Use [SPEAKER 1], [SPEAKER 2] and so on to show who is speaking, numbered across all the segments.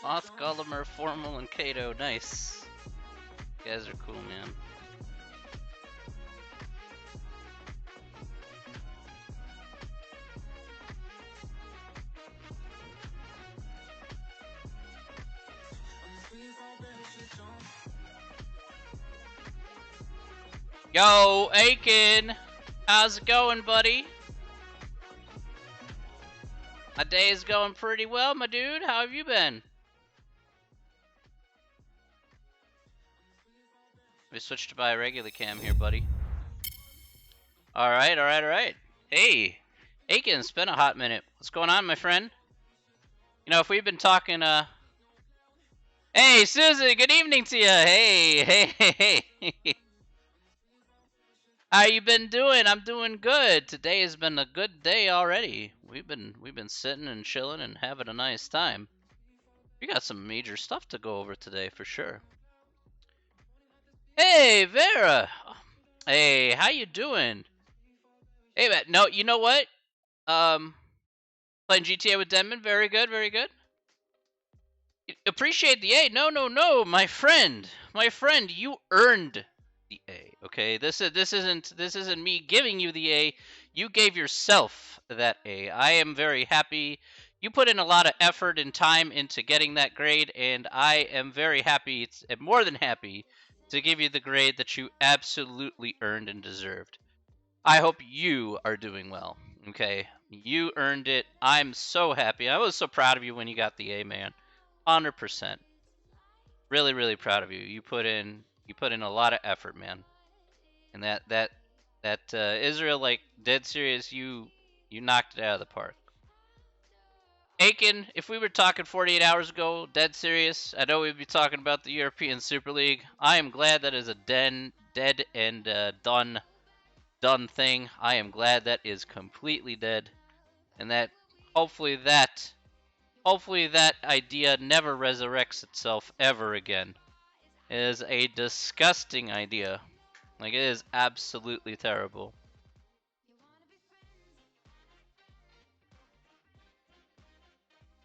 [SPEAKER 1] Hoth, Gullimer, Formal, and Kato. Nice. You guys are cool, man. Yo, Aiken! How's it going, buddy? My day is going pretty well, my dude. How have you been? We switched to buy a regular cam here, buddy. Alright, alright, alright. Hey, Aiken, it's been a hot minute. What's going on, my friend? You know, if we've been talking, Hey, Susan, good evening to you! Hey! How you been doing? I'm doing good. Today has been a good day already. We've been sitting and chilling and having a nice time. We got some major stuff to go over today for sure. Hey, Vera. Hey, how you doing? Hey, man. No, you know what? Playing GTA with Denman. Very good, very good. Appreciate the A. No, my friend. My friend, you earned the A. Okay, this isn't me giving you the A. You gave yourself that A. I am very happy. You put in a lot of effort and time into getting that grade, and I am very happy, more than happy, to give you the grade that you absolutely earned and deserved. I hope you are doing well. Okay, you earned it. I'm so happy. I was so proud of you when you got the A, man. 100%. Really, really proud of you. You put in a lot of effort, man. And that Israel, like, dead serious, you knocked it out of the park. Aiken, if we were talking 48 hours ago, dead serious, I know we'd be talking about the European Super League. I am glad that is a dead and done thing. I am glad that is completely dead, and that hopefully that idea never resurrects itself ever again. It is a disgusting idea. Like, it is absolutely terrible.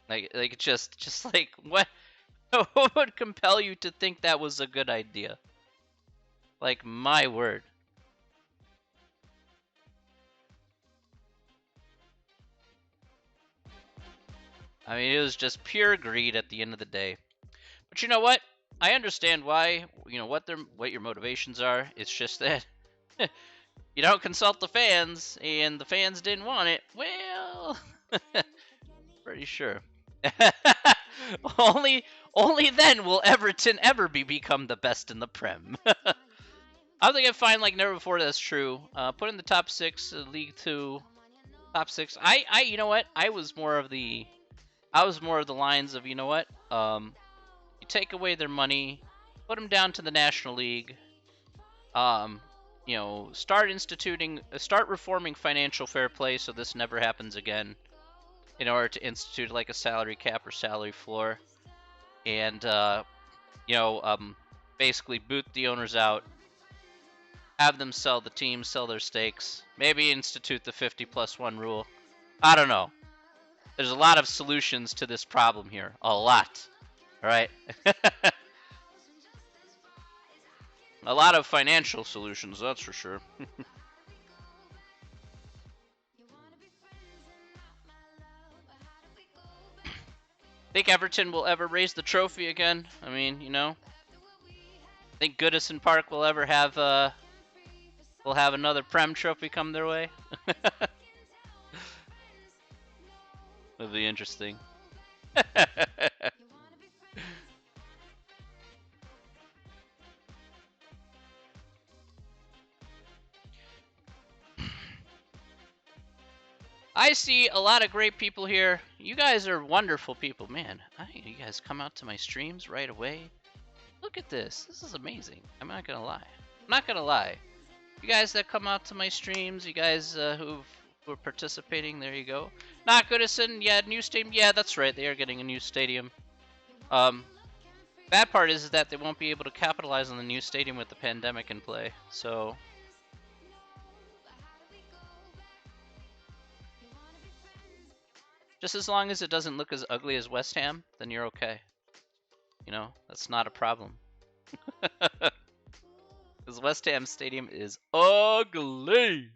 [SPEAKER 1] Like just like what would compel you to think that was a good idea? Like, my word. I mean, it was just pure greed at the end of the day. But you know what? I understand why, what your motivations are. It's just that you don't consult the fans, and the fans didn't want it. Well, pretty sure. only then will Everton ever become the best in the Prem. I don't think I find like never before that's true. Put in the top 6, League 2, top 6. You know what? I was more of the lines of, you know what? You take away their money, put them down to the National League. Start reforming financial fair play so this never happens again, in order to institute like a salary cap or salary floor, and basically boot the owners out, have them sell the team, sell their stakes, maybe institute the 50+1 rule. I don't know. There's a lot of solutions to this problem here. A lot. All right? A lot of financial solutions, that's for sure. Think Everton will ever raise the trophy again? I mean, think Goodison Park will ever have will have another Prem trophy come their way? That'd be interesting. I see a lot of great people here. You guys are wonderful people, man. You guys come out to my streams right away. Look at this. This is amazing. I'm not gonna lie. I'm not gonna lie. You guys that come out to my streams, you guys who are participating, there you go. Not Goodison, yeah, new stadium. Yeah, that's right. They are getting a new stadium. Bad part is that they won't be able to capitalize on the new stadium with the pandemic in play. So just as long as it doesn't look as ugly as West Ham, then you're okay. You know, that's not a problem. Because West Ham Stadium is ugly.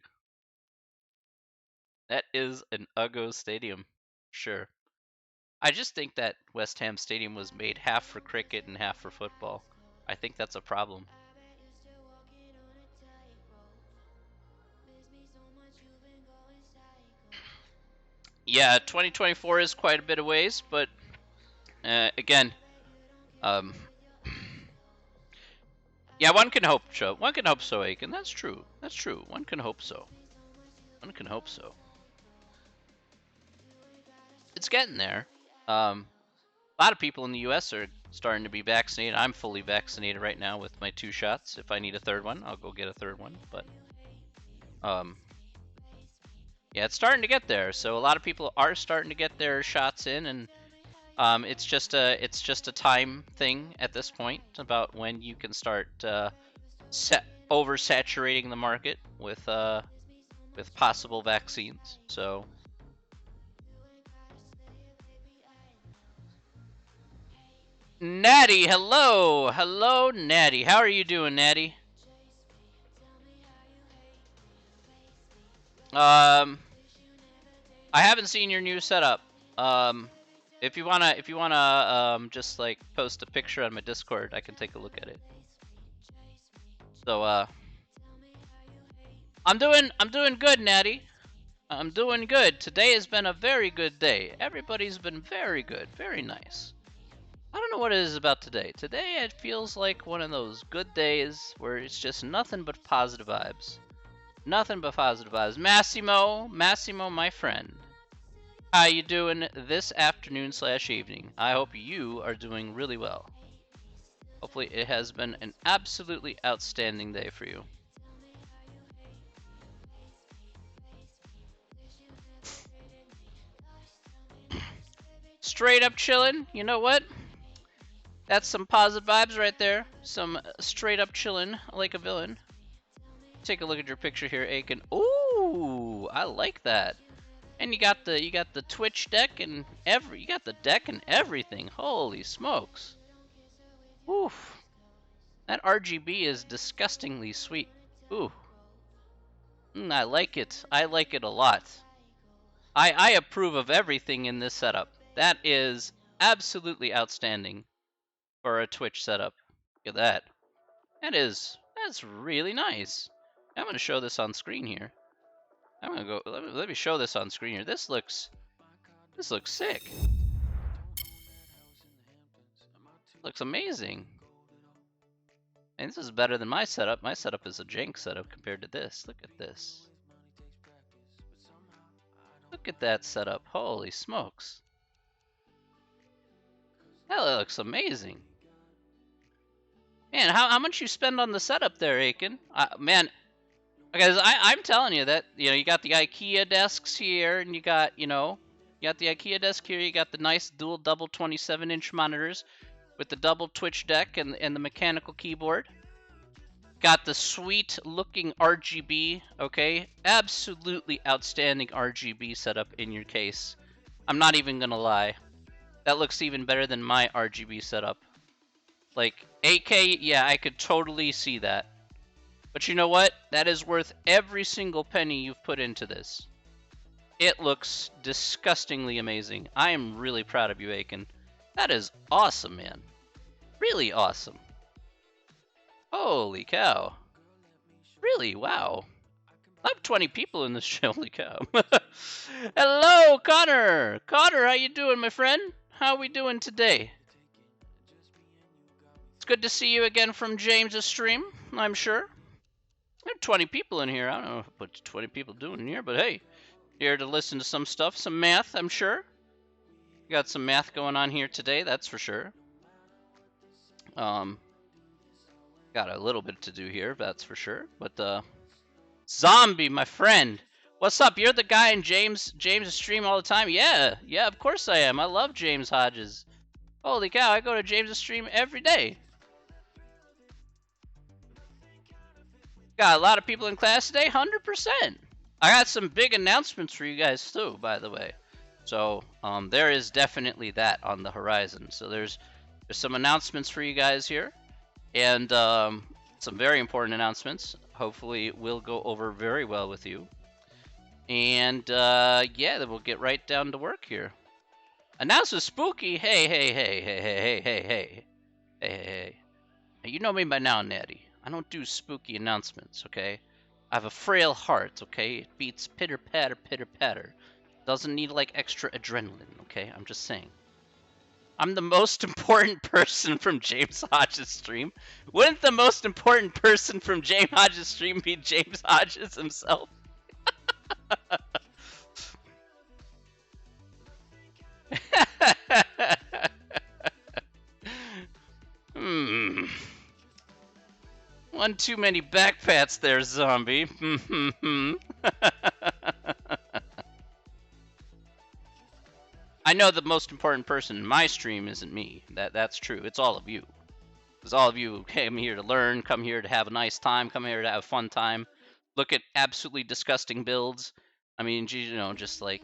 [SPEAKER 1] That is an uggo stadium. Sure. I just think that West Ham Stadium was made half for cricket and half for football. I think that's a problem. Yeah, 2024 is quite a bit of ways, but again, um, yeah, one can hope so. One can hope so, Aiken. That's true. That's true. One can hope so. One can hope so. It's getting there. A lot of people in the U.S. are starting to be vaccinated. I'm fully vaccinated right now with my 2 shots. If I need a third one, I'll go get a third one. But yeah, it's starting to get there. So a lot of people are starting to get their shots in, and it's just a time thing at this point about when you can start oversaturating the market with possible vaccines. So. Natty, hello, hello, Natty. How are you doing, Natty? I haven't seen your new setup. If you wanna, just like post a picture on my Discord, I can take a look at it. So, I'm doing good, Natty. I'm doing good. Today has been a very good day. Everybody's been very good, very nice. I don't know what it is about today. Today it feels like one of those good days where it's just nothing but positive vibes. Nothing but positive vibes. Massimo, my friend. How you doing this afternoon/evening? I hope you are doing really well. Hopefully it has been an absolutely outstanding day for you. Straight up chillin', you know what? That's some positive vibes right there. Some straight up chillin' like a villain. Take a look at your picture here, Aiken. Ooh, I like that. And you got the Twitch deck and you got the deck and everything. Holy smokes. Oof. That RGB is disgustingly sweet. Ooh. I like it. I like it a lot. I approve of everything in this setup. That is absolutely outstanding for a Twitch setup. Look at that. That's really nice. I'm gonna show this on screen here. I'm gonna go. Let me show this on screen here. This looks sick. Looks amazing. And this is better than my setup. My setup is a jank setup compared to this. Look at this. Look at that setup. Holy smokes. That looks amazing. Man, how much you spend on the setup there, Aiken? Man, because I'm telling you that, you got the IKEA desks here, and you got the IKEA desk here, you got the nice dual double 27-inch monitors with the double Twitch deck and the mechanical keyboard. Got the sweet looking RGB, okay? Absolutely outstanding RGB setup in your case. I'm not even gonna lie. That looks even better than my RGB setup. Like, 8K, yeah, I could totally see that. But you know what? That is worth every single penny you've put into this. It looks disgustingly amazing. I am really proud of you, Aiken. That is awesome, man. Really awesome. Holy cow. Really? Wow. I have 20 people in this show. Holy cow. Hello, Connor. Connor, how you doing, my friend? How we doing today? It's good to see you again from James's stream, I'm sure. There are 20 people in here. I don't know what 20 people doing in here, but hey, here to listen to some stuff, some math, I'm sure. Got some math going on here today, that's for sure. Got a little bit to do here, that's for sure. But Zombie, my friend, what's up? You're the guy in James' stream all the time. Yeah, of course I am. I love James Hodges. Holy cow, I go to James' stream every day. Got a lot of people in class today, 100%. I got some big announcements for you guys too, by the way. So there is definitely that on the horizon. So there's There's some announcements for you guys here, and some very important announcements. Hopefully, will go over very well with you. And yeah, then we'll get right down to work here. Announce a spooky. Hey, hey, hey, hey, hey, hey, hey, hey, hey, hey, hey. You know me by now, Natty. I don't do spooky announcements, okay? I have a frail heart, okay? It beats pitter patter, pitter patter. Doesn't need like extra adrenaline, okay? I'm just saying. I'm the most important person from James Hodges' stream. Wouldn't the most important person from James Hodges' stream be James Hodges himself? Hmm. One too many backpats there, zombie. I know the most important person in my stream isn't me. That's true. It's all of you. Because all of you came here to learn, come here to have a nice time, come here to have a fun time, look at absolutely disgusting builds. I mean, you know, just like,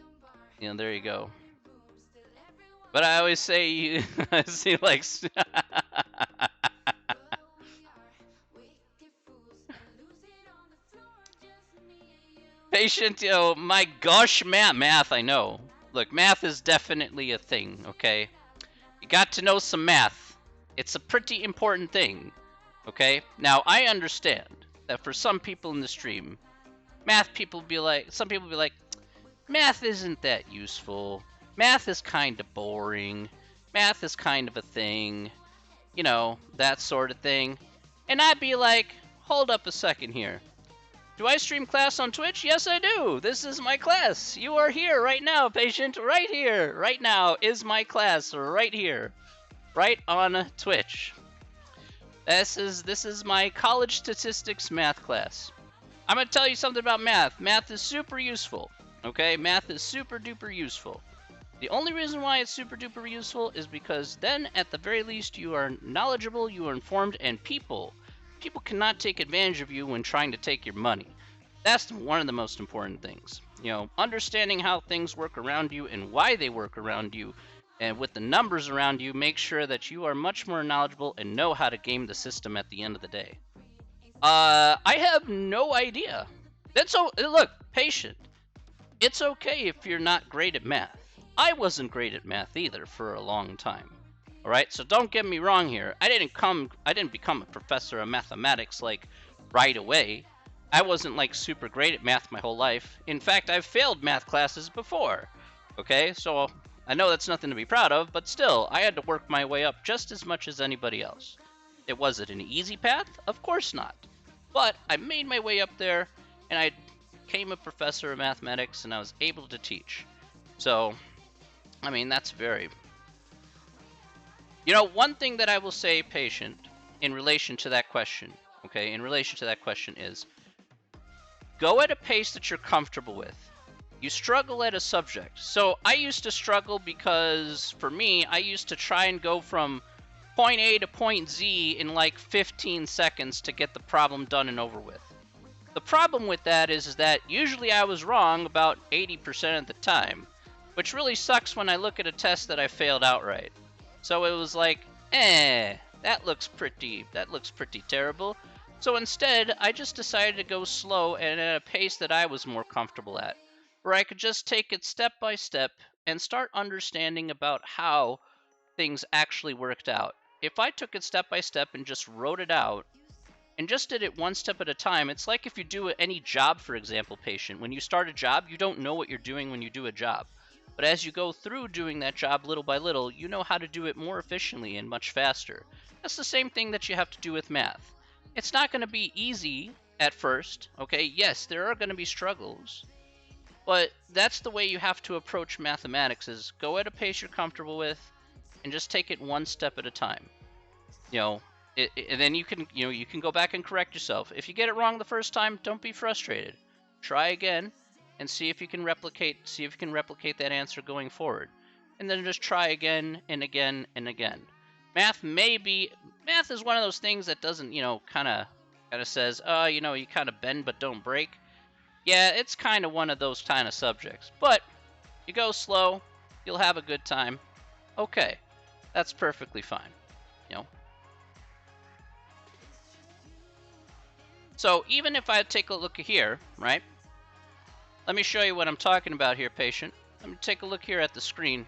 [SPEAKER 1] you know, there you go. But I always say, I see like. Patient, yo, my gosh, math, I know. Look, math is definitely a thing, okay? You got to know some math. It's a pretty important thing, okay? Now, I understand that for some people in the stream, some people be like, math isn't that useful. Math is kind of boring. Math is kind of a thing. You know, that sort of thing. And I'd be like, hold up a second here. Do I stream class on Twitch? Yes, I do. This is my class. You are here right now, patient. Right here. Right now is my class. Right here. Right on Twitch. This is my college statistics math class. I'm going to tell you something about math. Math is super useful. Okay? Math is super duper useful. The only reason why it's super duper useful is because then, at the very least, you are knowledgeable, you are informed, and people cannot take advantage of you when trying to take your money. That's one of the most important things. You know, understanding how things work around you and why they work around you, and with the numbers around you, make sure that you are much more knowledgeable and know how to game the system at the end of the day. I have no idea. Look, patient. It's okay if you're not great at math. I wasn't great at math either for a long time. All right, so don't get me wrong here. I didn't become a professor of mathematics like right away. I wasn't like super great at math my whole life. In fact, I've failed math classes before. Okay, so I know that's nothing to be proud of, but still, I had to work my way up just as much as anybody else. Was it an easy path? Of course not. But I made my way up there, and I became a professor of mathematics, and I was able to teach. So, I mean, that's very... You know, one thing that I will say, patient, in relation to that question, okay, in relation to that question is, go at a pace that you're comfortable with. You struggle at a subject. So I used to struggle because, for me, I used to try and go from point A to point Z in like 15 seconds to get the problem done and over with. The problem with that is that usually I was wrong about 80% of the time, which really sucks when I look at a test that I failed outright. So it was like, that looks pretty terrible. So instead, I just decided to go slow and at a pace that I was more comfortable at, where I could just take it step by step and start understanding about how things actually worked out. If I took it step by step and just wrote it out, and just did it one step at a time, it's like if you do any job, for example, patient. When you start a job, you don't know what you're doing when you do a job. But as you go through doing that job little by little, you know how to do it more efficiently and much faster. That's the same thing that you have to do with math. It's not going to be easy at first, okay? Yes, there are going to be struggles. But that's the way you have to approach mathematics, is go at a pace you're comfortable with and just take it one step at a time. You know, and then you can go back and correct yourself. If you get it wrong the first time, don't be frustrated. Try again and see if you can replicate that answer going forward. And then just try again and again and again. Math is one of those things that doesn't, kind of says, you kind of bend but don't break. Yeah, it's kind of one of those kind of subjects. But you go slow, you'll have a good time. Okay, that's perfectly fine. You know. So even if I take a look here, right? Let me show you what I'm talking about here, patient. Let me take a look here at the screen.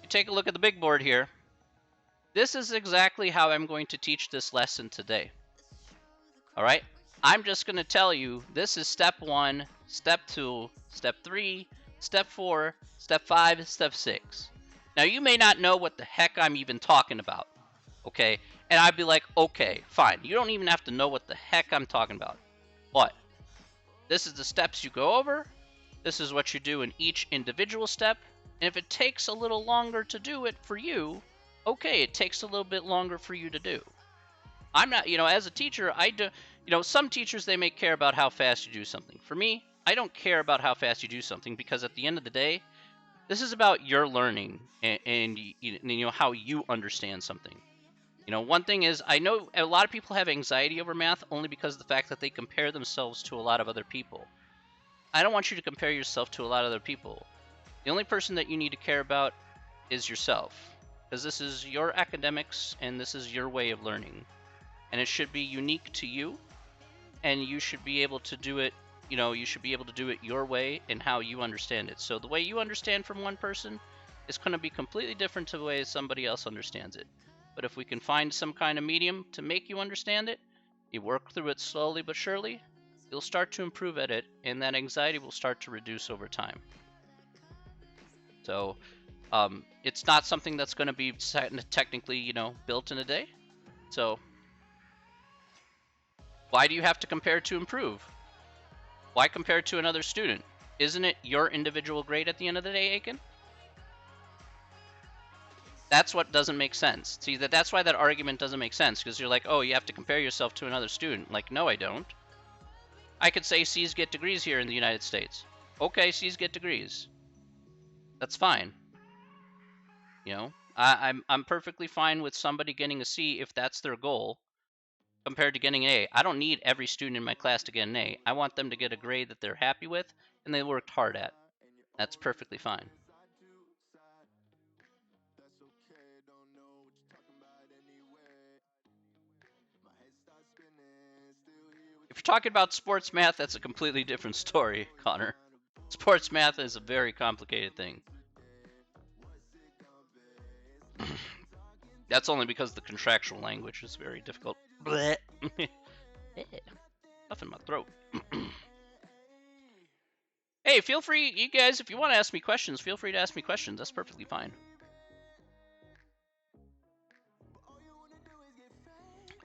[SPEAKER 1] You take a look at the big board here. This is exactly how I'm going to teach this lesson today. All right? I'm just going to tell you this is step 1, step 2, step 3, step 4, step 5, step 6. Now, you may not know what the heck I'm even talking about, okay? And I'd be like, okay, fine. You don't even have to know what the heck I'm talking about. But this is the steps you go over. This is what you do in each individual step. And if it takes a little longer to do it for you, okay, it takes a little bit longer for you to do. I'm not, as a teacher, I do, some teachers, they may care about how fast you do something. For me, I don't care about how fast you do something because at the end of the day, this is about your learning and how you understand something. One thing is, I know a lot of people have anxiety over math only because of the fact that they compare themselves to a lot of other people. I don't want you to compare yourself to a lot of other people. The only person that you need to care about is yourself, because this is your academics and this is your way of learning. And it should be unique to you, and you should be able to do it, you should be able to do it your way and how you understand it. So the way you understand from one person is going to be completely different to the way somebody else understands it. But if we can find some kind of medium to make you understand it, you work through it slowly but surely, you'll start to improve at it, and that anxiety will start to reduce over time. So it's not something that's going to be technically, built in a day. So why do you have to compare to improve? Why compare to another student? Isn't it your individual grade at the end of the day, Aiken? That's what doesn't make sense. See, that's why that argument doesn't make sense, because you're like, oh, you have to compare yourself to another student. Like, no, I don't. I could say C's get degrees here in the United States. Okay, C's get degrees. That's fine. I'm perfectly fine with somebody getting a C if that's their goal, compared to getting an A. I don't need every student in my class to get an A. I want them to get a grade that they're happy with and they worked hard at. That's perfectly fine. If you're talking about sports math, that's a completely different story, Connor. Sports math is a very complicated thing. That's only because the contractual language is very difficult. Blech. Stuff in my throat. Hey, feel free, you guys, if you want to ask me questions, feel free to ask me questions. That's perfectly fine.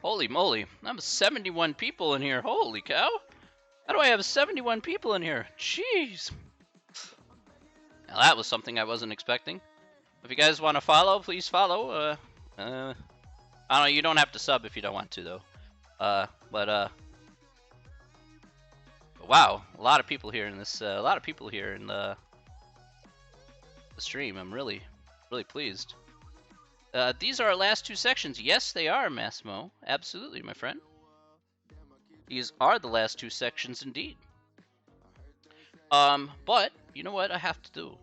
[SPEAKER 1] Holy moly, I have 71 people in here. Holy cow. How do I have 71 people in here? Jeez. Now that was something I wasn't expecting. If you guys want to follow, please follow. I don't know, you don't have to sub if you don't want to, though. But wow, a lot of people here in this, a lot of people here in the stream. I'm really pleased. These are our last two sections. Yes, they are, Massimo. Absolutely, my friend. These are the last two sections indeed. But you know what I have to do?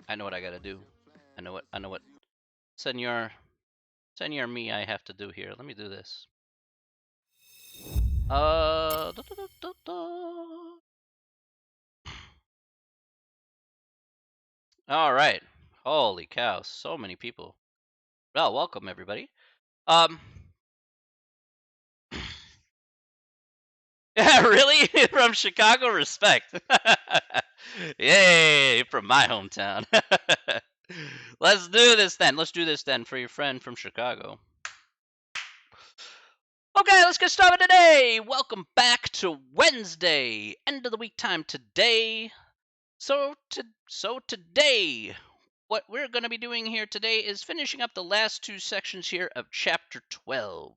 [SPEAKER 1] I know what I gotta do. I know what Senor me I have to do here. Let me do this. Da, da, da, da. All right. Holy cow, so many people. Well, welcome everybody. Yeah, really? From Chicago? Respect. Yay, from my hometown. Let's do this then. Let's do this then for your friend from Chicago. Okay, let's get started today. Welcome back to Wednesday, end of the week time today. So today, what we're going to be doing here today is finishing up the last two sections here of Chapter 12.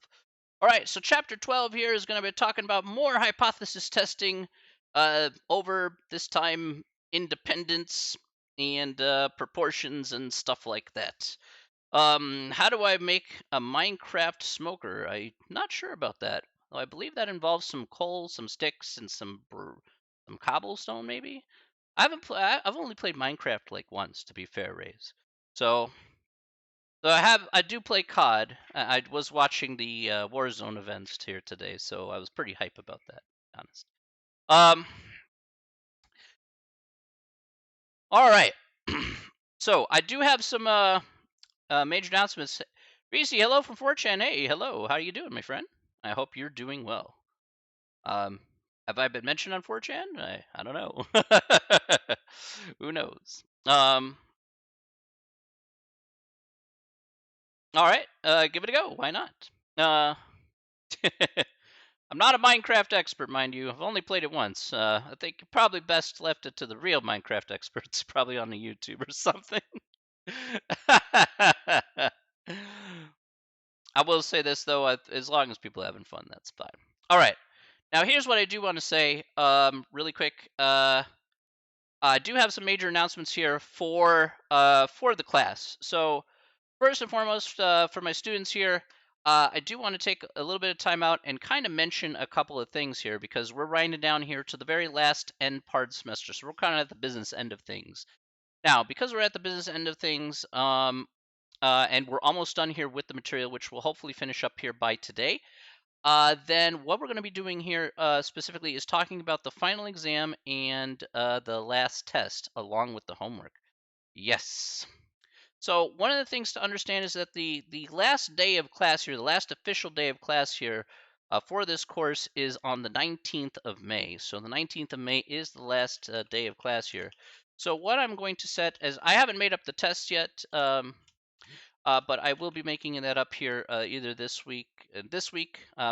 [SPEAKER 1] All right, so Chapter 12 here is going to be talking about more hypothesis testing, over this time independence and proportions and stuff like that. How do I make a Minecraft smoker? I'm not sure about that. Well, I believe that involves some coal, some sticks, and some cobblestone, maybe. I've only played Minecraft like once, to be fair, Rays. So So I do play COD. I was watching the Warzone events here today, so I was pretty hype about that. To be honest. Um. All right. So I do have some major announcements. Reese, hello from 4chan. Hey, hello. How are you doing, my friend? I hope you're doing well. Um, have I been mentioned on 4chan? I don't know. Who knows? All right. Give it a go. Why not? Uh, I'm not a Minecraft expert, mind you. I've only played it once. I think you probably best left it to the real Minecraft experts, probably on the YouTube or something. I will say this though, as long as people are having fun, that's fine. All right. Now here's what I do want to say, really quick. I do have some major announcements here for the class. So first and foremost, for my students here, I do want to take a little bit of time out and kind of mention a couple of things here because we're winding down here to the very last end part of the semester. So we're kind of at the business end of things. Now, because we're at the business end of things, and we're almost done here with the material, which we'll hopefully finish up here by today. Then what we're going to be doing here specifically is talking about the final exam and the last test along with the homework. Yes. So one of the things to understand is that the last day of class here, the last official day of class here for this course is on the 19th of May. So the 19th of May is the last day of class here. So what I'm going to set is I haven't made up the test yet. But I will be making that up here either this week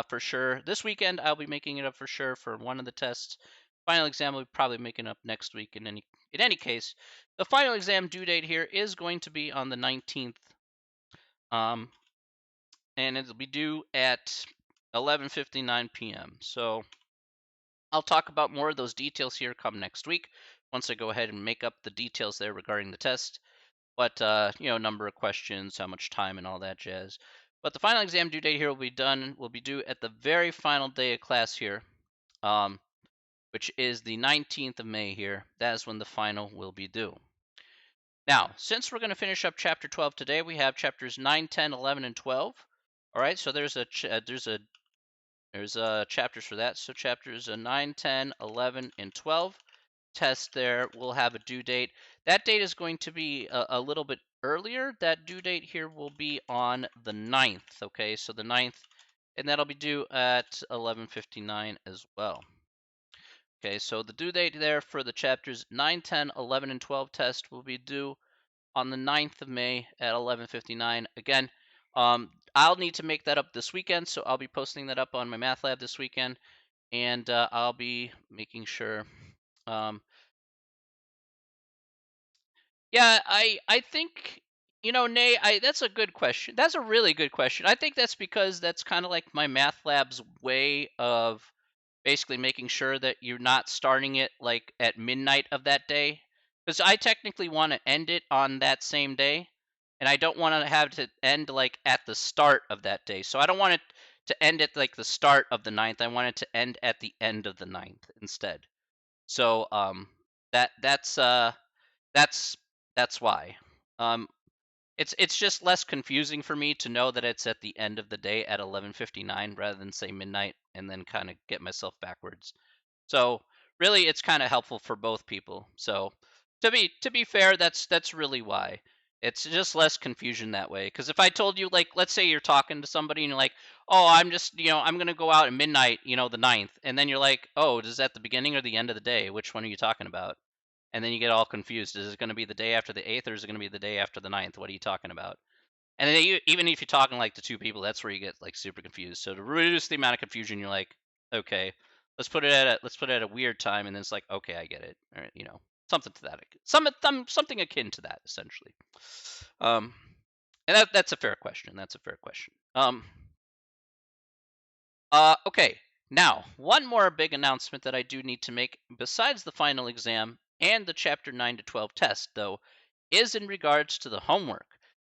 [SPEAKER 1] for sure. This weekend I'll be making it up for sure for one of the tests. Final exam will be probably making up next week. In any case, the final exam due date here is going to be on the 19th, um, and it'll be due at 11:59 p.m. So I'll talk about more of those details here come next week once I go ahead and make up the details there regarding the test. But number of questions, how much time, and all that jazz. But the final exam due date here will be due at the very final day of class here, um, which is the 19th of May here. That is when the final will be due. Now, since we're going to finish up chapter 12 today, we have chapters 9, 10, 11, and 12. All right, so there's chapters for that. So chapters 9, 10, 11, and 12 test there will have a due date. That date is going to be a little bit earlier. That due date here will be on the 9th. Okay, so the 9th, and that'll be due at 11:59 as well. Okay, so the due date there for the chapters 9, 10, 11, and 12 test will be due on the 9th of May at 11:59. Again, I'll need to make that up this weekend, so I'll be posting that up on my math lab this weekend, and I'll be making sure. Yeah, I think Nay, I that's a good question. That's a really good question. I think that's because that's kind of like my math lab's way of basically making sure that you're not starting it like at midnight of that day. Because I technically want to end it on that same day, and I don't want to have to end like at the start of that day. So I don't want it to end at like the start of the ninth. I want it to end at the end of the ninth instead. So that that's uh that's that's why. Um, it's just less confusing for me to know that it's at the end of the day at 11:59 rather than say midnight and then kind of get myself backwards. So really, it's kind of helpful for both people. So to be fair, that's really why. It's just less confusion that way. Because if I told you, like, let's say you're talking to somebody and you're like, "Oh, I'm gonna go out at midnight, the ninth," and then you're like, "Oh, is that the beginning or the end of the day? Which one are you talking about?" And then you get all confused. Is it going to be the day after the 8th or is it going to be the day after the ninth? What are you talking about? And then even if you're talking like to two people, that's where you get like super confused. So to reduce the amount of confusion, you're like, okay, let's put it at a weird time, and then it's like, okay, I get it, or something to that, something akin to that, essentially. Um, and that's a fair question. That's a fair question. Okay. Now, one more big announcement that I do need to make, besides the final exam and the chapter 9 to 12 test, though, is in regards to the homework.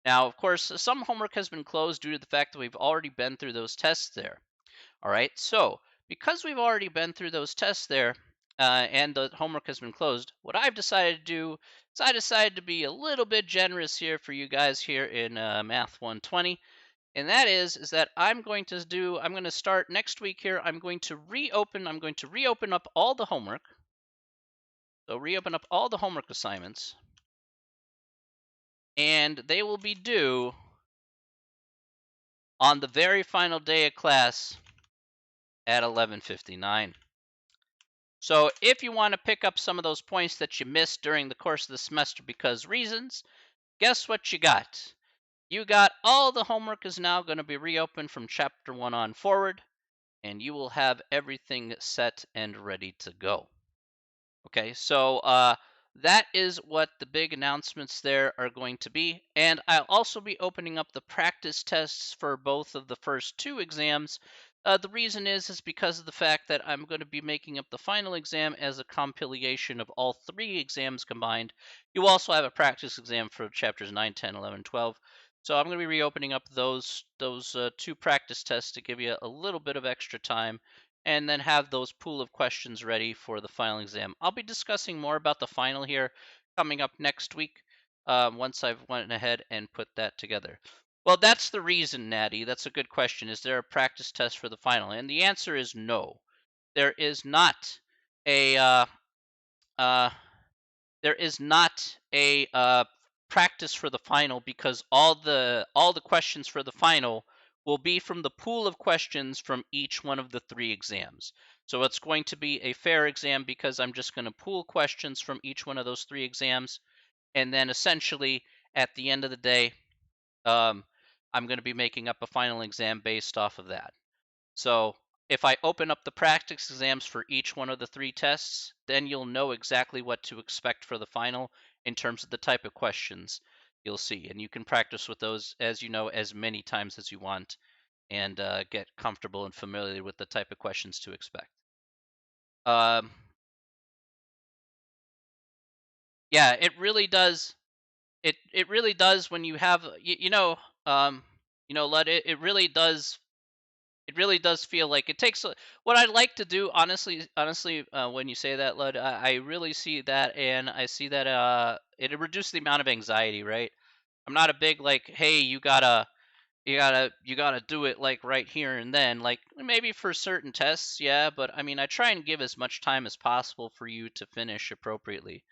[SPEAKER 1] Now, of course, some homework has been closed due to the fact that we've already been through those tests there. All right. So, because we've already been through those tests there, and the homework has been closed, what I've decided to do is I decided to be a little bit generous here for you guys here in Math 120, and that is that I'm going to start next week here. I'm going to reopen up all the homework. So reopen up all the homework assignments, and they will be due on the very final day of class at 11:59. So if you want to pick up some of those points that you missed during the course of the semester because reasons, guess what you got? You got all the homework is now going to be reopened from chapter 1 on forward, and you will have everything set and ready to go. Okay, so that is what the big announcements there are going to be. And I'll also be opening up the practice tests for both of the first two exams. The reason is because of the fact that I'm going to be making up the final exam as a compilation of all three exams combined. You also have a practice exam for chapters 9, 10, 11, 12. So I'm going to be reopening up those two practice tests to give you a little bit of extra time and then have those pool of questions ready for the final exam. I'll be discussing more about the final here coming up next week once I've went ahead and put that together. Well, that's the reason, Natty. That's a good question. Is there a practice test for the final? And the answer is no. There is not a uh, there is not a practice for the final because all the questions for the final will be from the pool of questions from each one of the three exams. So it's going to be a fair exam because I'm just going to pool questions from each one of those three exams, and then essentially at the end of the day, um, I'm going to be making up a final exam based off of that. So if I open up the practice exams for each one of the three tests, then you'll know exactly what to expect for the final in terms of the type of questions you'll see. And you can practice with those, as you know, as many times as you want and get comfortable and familiar with the type of questions to expect. Um, yeah, it really does. It really does when you have, Lud, it really does. It really does feel like it takes what I'd like to do, honestly, when you say that, Lud, I really see that, and I see that it reduces the amount of anxiety, right? I'm not a big like, hey, you gotta do it like right here and then, like maybe for certain tests, yeah, but I mean, I try and give as much time as possible for you to finish appropriately.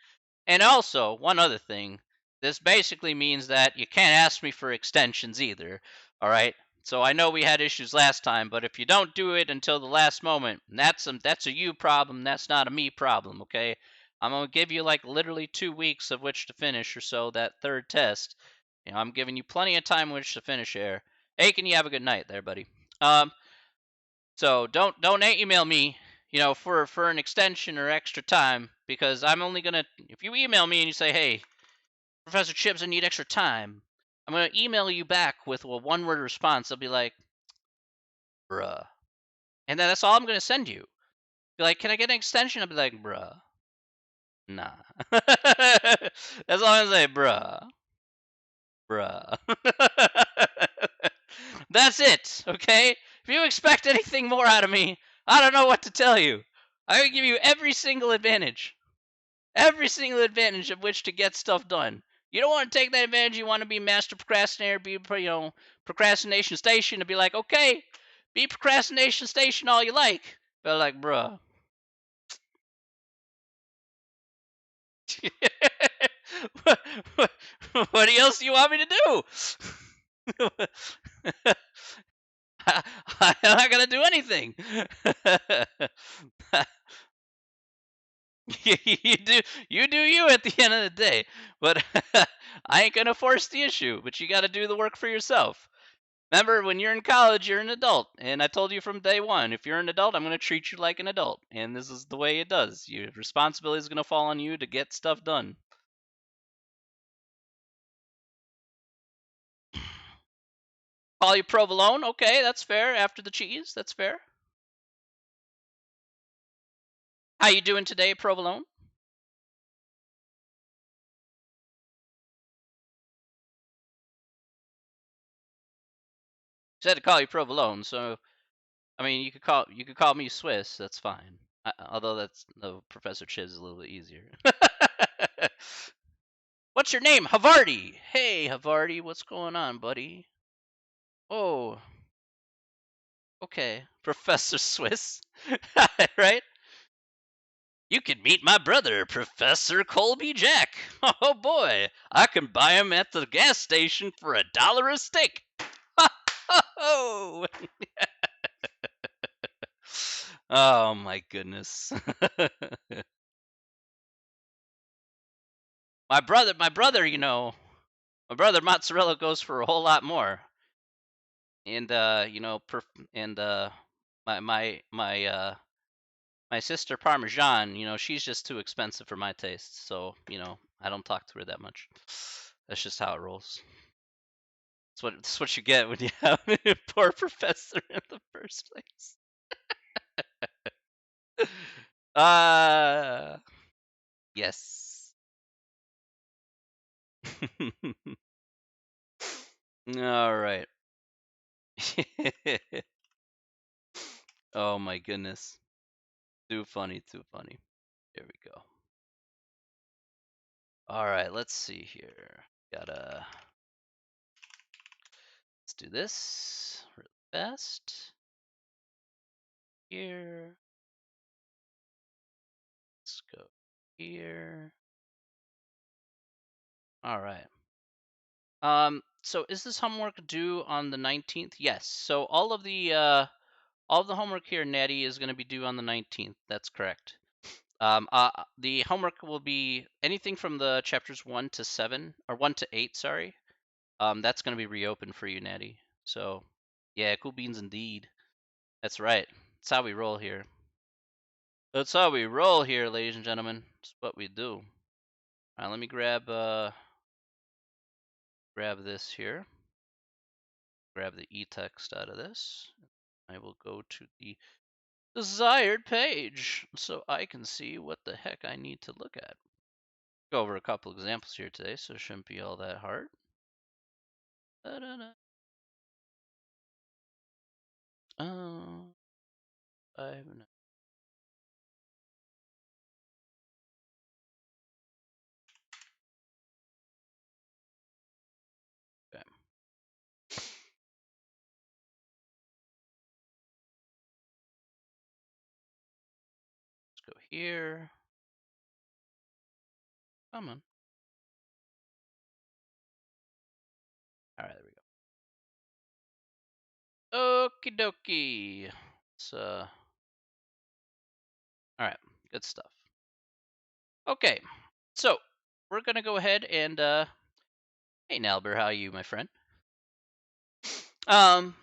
[SPEAKER 1] And also, one other thing, this basically means that you can't ask me for extensions either. All right. So I know we had issues last time, but if you don't do it until the last moment, that's a you problem. That's not a me problem. Okay. I'm gonna give you like literally 2 weeks of which to finish or so that third test. I'm giving you plenty of time in which to finish there. Hey, can you have a good night there, buddy? Um, so don't email me, for an extension or extra time because I'm only gonna if you email me and you say, "Hey, Professor Chips, I need extra time," I'm gonna email you back with a one-word response. I'll be like, "Bruh," and then that's all I'm gonna send you. Be like, "Can I get an extension?" I'll be like, "Bruh, nah." That's all I'm gonna say, "Bruh, bruh." That's it, okay? If you expect anything more out of me, I don't know what to tell you. I will give you every single advantage of which to get stuff done. You don't want to take that advantage. You want to be master procrastinator, be procrastination station, to be like, okay, be procrastination station all you like, but like, bruh. what, what, what else do you want me to do? I'm not gonna do anything. You do you at the end of the day, but I ain't gonna force the issue. But you got to do the work for yourself. Remember, when you're in college, you're an adult, and I told you from day one, if you're an adult, I'm gonna treat you like an adult, and this is the way it does. Your responsibility is gonna fall on you to get stuff done. Call you provolone, okay, that's fair. After the cheese, that's fair. How you doing today, provolone? Said to call you provolone, so I mean you could call me Swiss. That's fine. Although that's no Professor Chiz is a little bit easier. What's your name? Havarti. Hey, Havarti, what's going on, buddy? Oh, okay. Professor Swiss. Right? You can meet my brother, Professor Colby Jack. Oh boy, I can buy him at the gas station for $1 a stick. Oh, oh my goodness. my brother, my brother Mozzarella goes for a whole lot more. And and my sister Parmesan, she's just too expensive for my taste. So, I don't talk to her that much. That's just how it rolls. That's what you get when you have a poor professor in the first place. Uh yes. All right. Oh my goodness. Too funny, too funny. There we go. All right, let's see here. Let's do this real fast. Here. Let's go here. All right. So is this homework due on the 19th? Yes. So all of the homework here, Natty, is going to be due on the 19th. That's correct. The homework will be anything from the chapters 1 to 7 or 1 to 8, sorry. That's going to be reopened for you, Natty. So, yeah, cool beans indeed. That's right. That's how we roll here. That's how we roll here, ladies and gentlemen. That's what we do. All right, let me grab this here. Grab the e-text out of this. I will go to the desired page so I can see what the heck I need to look at. Go over a couple examples here today, so it shouldn't be all that hard. Da-da-da. I have no. Okay. Let's go here. Come on. All right, there we go. Okie dokie. All right, good stuff. Okay, so we're gonna go ahead and hey Nalber, how are you, my friend? Um,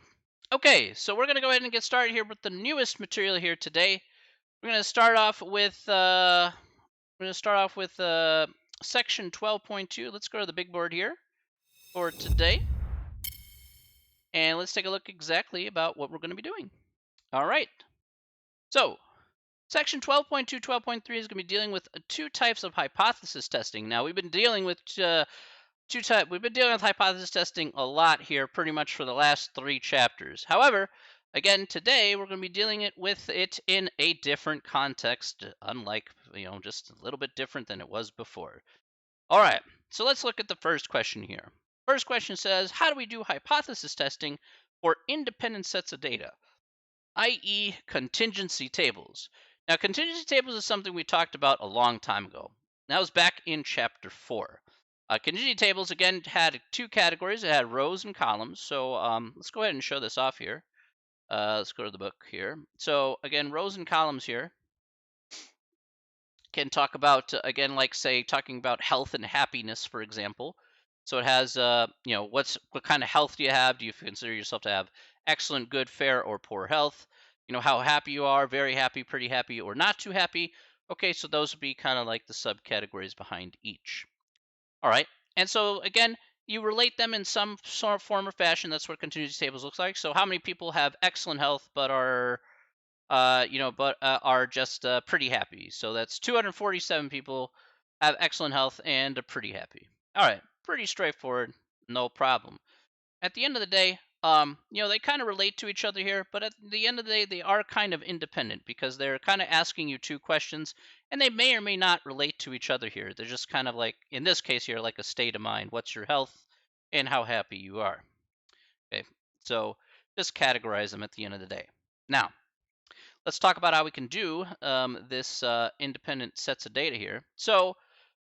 [SPEAKER 1] okay, so we're gonna go ahead and get started here with the newest material here today. We're gonna start off with section 12.2. Let's go to the big board here for today, and let's take a look exactly about what we're going to be doing. All right. So section 12.2, 12.3 is going to be dealing with two types of hypothesis testing. Now we've been dealing with We've been dealing with hypothesis testing a lot here, pretty much for the last 3 chapters. However, again, today we're going to be dealing with it in a different context, unlike, just a little bit different than it was before. All right, so let's look at the first question here. First question says, how do we do hypothesis testing for independent sets of data, i.e. contingency tables? Now, contingency tables is something we talked about a long time ago. That was back in chapter 4. Contingency tables, again, had 2 categories. It had rows and columns. So let's go ahead and show this off here. Let's go to the book here. So again, rows and columns here can talk about, again, like say talking about health and happiness, for example. So it has, what kind of health do you have? Do you consider yourself to have excellent, good, fair, or poor health? How happy you are, very happy, pretty happy, or not too happy. Okay, so those would be kind of like the subcategories behind each. All right. And so again, you relate them in some sort of form or fashion. That's what contingency tables looks like. So how many people have excellent health but are are just pretty happy? So that's 247 people have excellent health and are pretty happy. All right, pretty straightforward, no problem. At the end of the day, they kind of relate to each other here, but at the end of the day, they are kind of independent because they're kind of asking you two questions, and they may or may not relate to each other here. They're just kind of like, in this case here, like a state of mind. What's your health and how happy you are? Okay, so just categorize them at the end of the day. Now, let's talk about how we can do this independent sets of data here. So,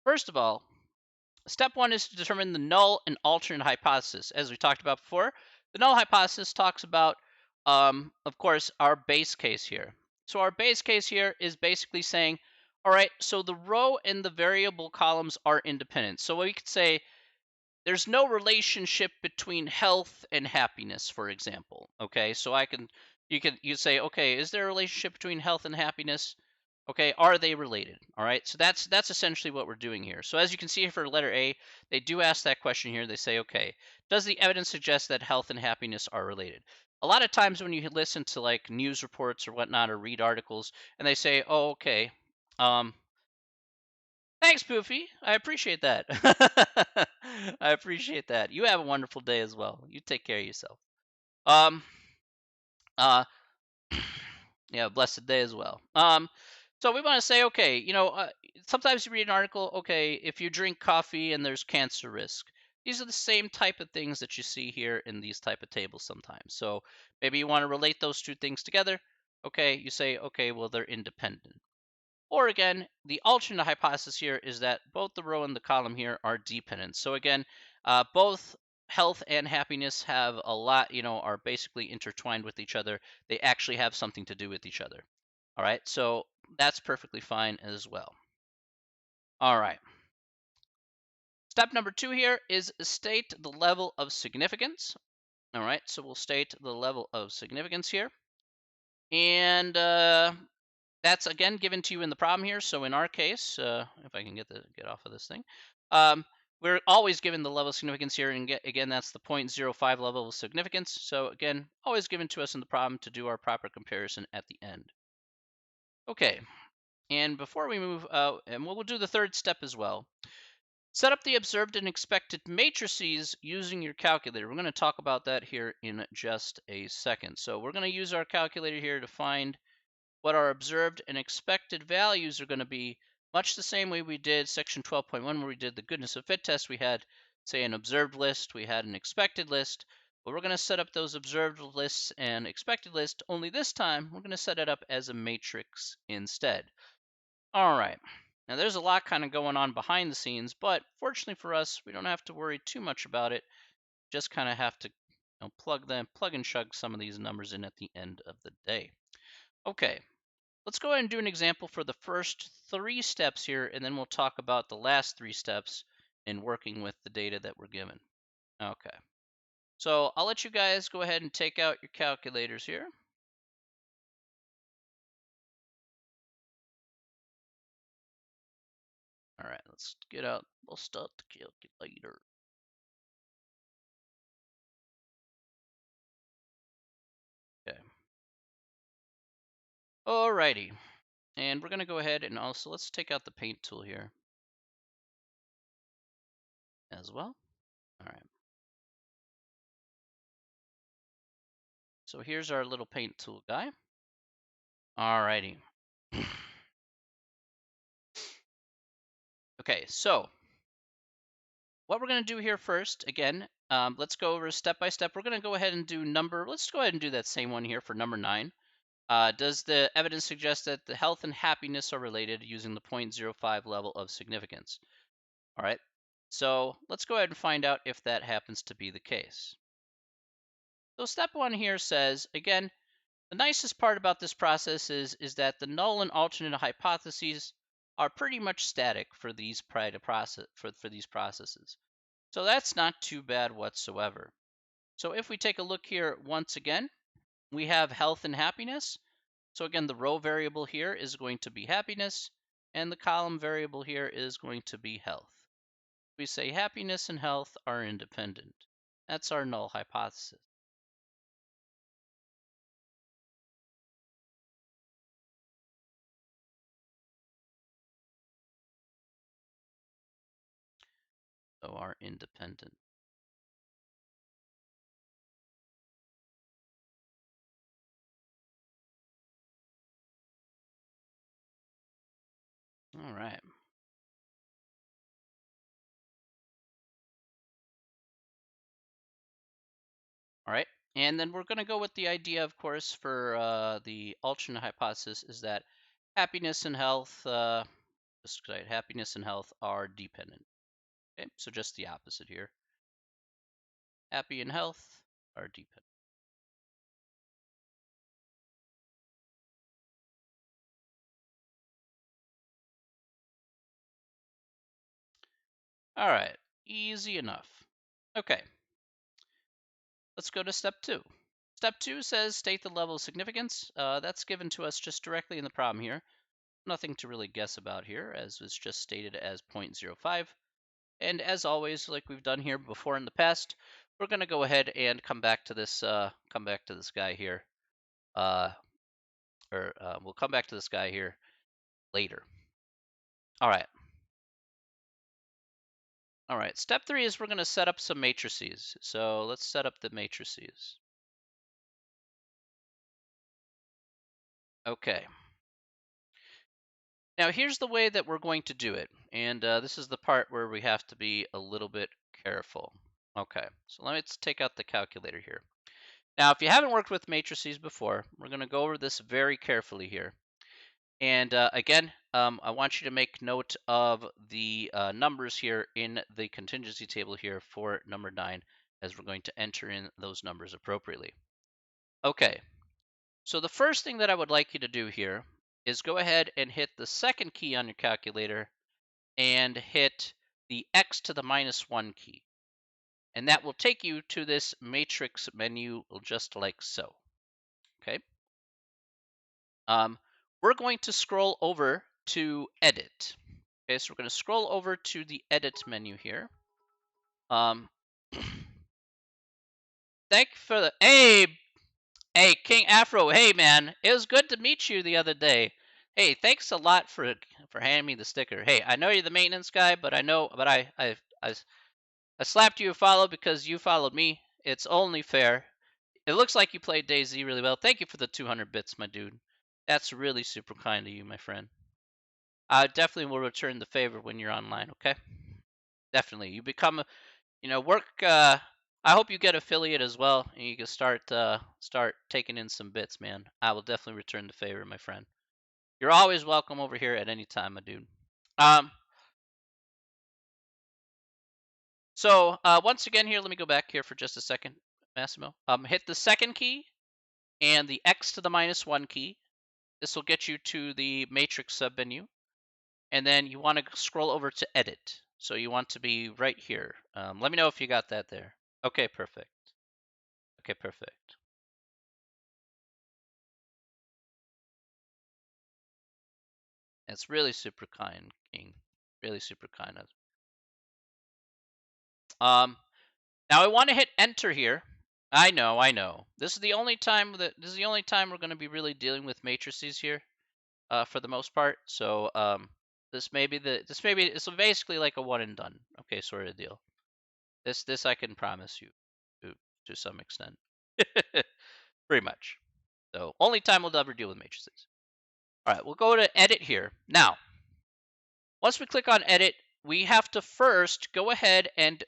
[SPEAKER 1] first of all, step one is to determine the null and alternate hypothesis. As we talked about before, the null hypothesis talks about, of course, our base case here. So our base case here is basically saying, all right, so the row and the variable columns are independent. So we could say there's no relationship between health and happiness, for example. Okay, so you say, okay, is there a relationship between health and happiness? Okay, are they related? All right, so that's essentially what we're doing here. So as you can see for letter A, they do ask that question here. They say, okay, does the evidence suggest that health and happiness are related? A lot of times when you listen to like news reports or whatnot or read articles, and they say, oh, okay, um, thanks, Poofy. I appreciate that. I appreciate that. You have a wonderful day as well. You take care of yourself. Um, uh, yeah, blessed day as well. So we want to say, okay, sometimes you read an article, okay, if you drink coffee and there's cancer risk. These are the same type of things that you see here in these type of tables sometimes. So maybe you want to relate those two things together. Okay, you say, okay, well, they're independent. Or again, the alternate hypothesis here is that both the row and the column here are dependent. So again, both health and happiness have a lot, are basically intertwined with each other. They actually have something to do with each other. All right, so that's perfectly fine as well. All right. Step number 2 here is state the level of significance. All right, so we'll state the level of significance here. And that's again given to you in the problem here. So in our case, if I can get off of this thing, we're always given the level of significance here, and again that's the 0.05 level of significance. So again, always given to us in the problem to do our proper comparison at the end. Okay, and before we move, and we'll do the third step as well. Set up the observed and expected matrices using your calculator. We're going to talk about that here in just a second. So we're going to use our calculator here to find what our observed and expected values are going to be, much the same way we did section 12.1 where we did the goodness of fit test. We had, say, an observed list, we had an expected list. But we're going to set up those observed lists and expected list, only this time we're going to set it up as a matrix instead. All right. Now there's a lot kind of going on behind the scenes, but fortunately for us, we don't have to worry too much about it. Just kind of have to plug and chug some of these numbers in at the end of the day. Okay, let's go ahead and do an example for the first 3 steps here, and then we'll talk about the last 3 steps in working with the data that we're given. Okay, so I'll let you guys go ahead and take out your calculators here. All right, let's get out. We'll start the calculator. Okay. Alrighty, and we're gonna go ahead and also let's take out the paint tool here as well. All right. So here's our little paint tool guy. Alrighty. Okay, so what we're going to do here first, again, let's go over step by step. We're going to go ahead and do let's go ahead and do that same one here for number 9. Does the evidence suggest that the health and happiness are related using the 0.05 level of significance? All right, so let's go ahead and find out if that happens to be the case. So step 1 here says, again, the nicest part about this process is that the null and alternate hypotheses are pretty much static for these for these processes. So that's not too bad whatsoever. So if we take a look here once again, we have health and happiness. So again, the row variable here is going to be happiness, and the column variable here is going to be health. We say happiness and health are independent. That's our null hypothesis. So are independent. All right. All right. And then we're going to go with the idea, of course, for the alternate hypothesis is that happiness and health, happiness and health are dependent. Okay, so just the opposite here. Happy and health are dependent. All right, easy enough. Okay, let's go to step 2. Step 2 says state the level of significance. That's given to us just directly in the problem here. Nothing to really guess about here, as was just stated as 0.05. And as always, like we've done here before in the past, we're going to go ahead and come back to this guy here, uh, we'll come back to this guy here later. All right. All right. Step 3 is we're going to set up some matrices. So let's set up the matrices. Okay. Now here's the way that we're going to do it, and this is the part where we have to be a little bit careful. Okay. So let's take out the calculator here. Now, if you haven't worked with matrices before, we're going to go over this very carefully here. And again, I want you to make note of the numbers here in the contingency table here for number 9, as we're going to enter in those numbers appropriately. Okay, so the first thing that I would like you to do here is go ahead and hit the second key on your calculator and hit the x to the -1 key. And that will take you to this matrix menu just like so. Okay. We're going to scroll over to edit. Okay, so we're going to scroll over to the edit menu here. Um, thank you for the hey King Afro. Hey man, it was good to meet you the other day. Hey, thanks a lot for handing me the sticker. Hey, I know you're the maintenance guy, but I slapped you a follow because you followed me. It's only fair. It looks like you played DayZ really well. Thank you for the 200 bits, my dude. That's really super kind of you, my friend. I definitely will return the favor when you're online, okay? Definitely. You become, work. I hope you get affiliate as well, and you can start taking in some bits, man. I will definitely return the favor, my friend. You're always welcome over here at any time, my dude. Um, so once again here, let me go back here for just a second, Massimo. Hit the second key and the X to the -1 key. This will get you to the matrix submenu. And then you want to scroll over to edit. So you want to be right here. Let me know if you got that there. Okay, perfect. Okay, perfect. It's really super kind, King. Really super kind of. Now I want to hit enter here. I know, I know. This is the only time we're going to be really dealing with matrices here, for the most part. So it's basically like a one and done. Okay, sort of deal. This I can promise you, to some extent. Pretty much. So only time we'll ever deal with matrices. All right, we'll go to edit here. Now, once we click on edit, we have to first go ahead and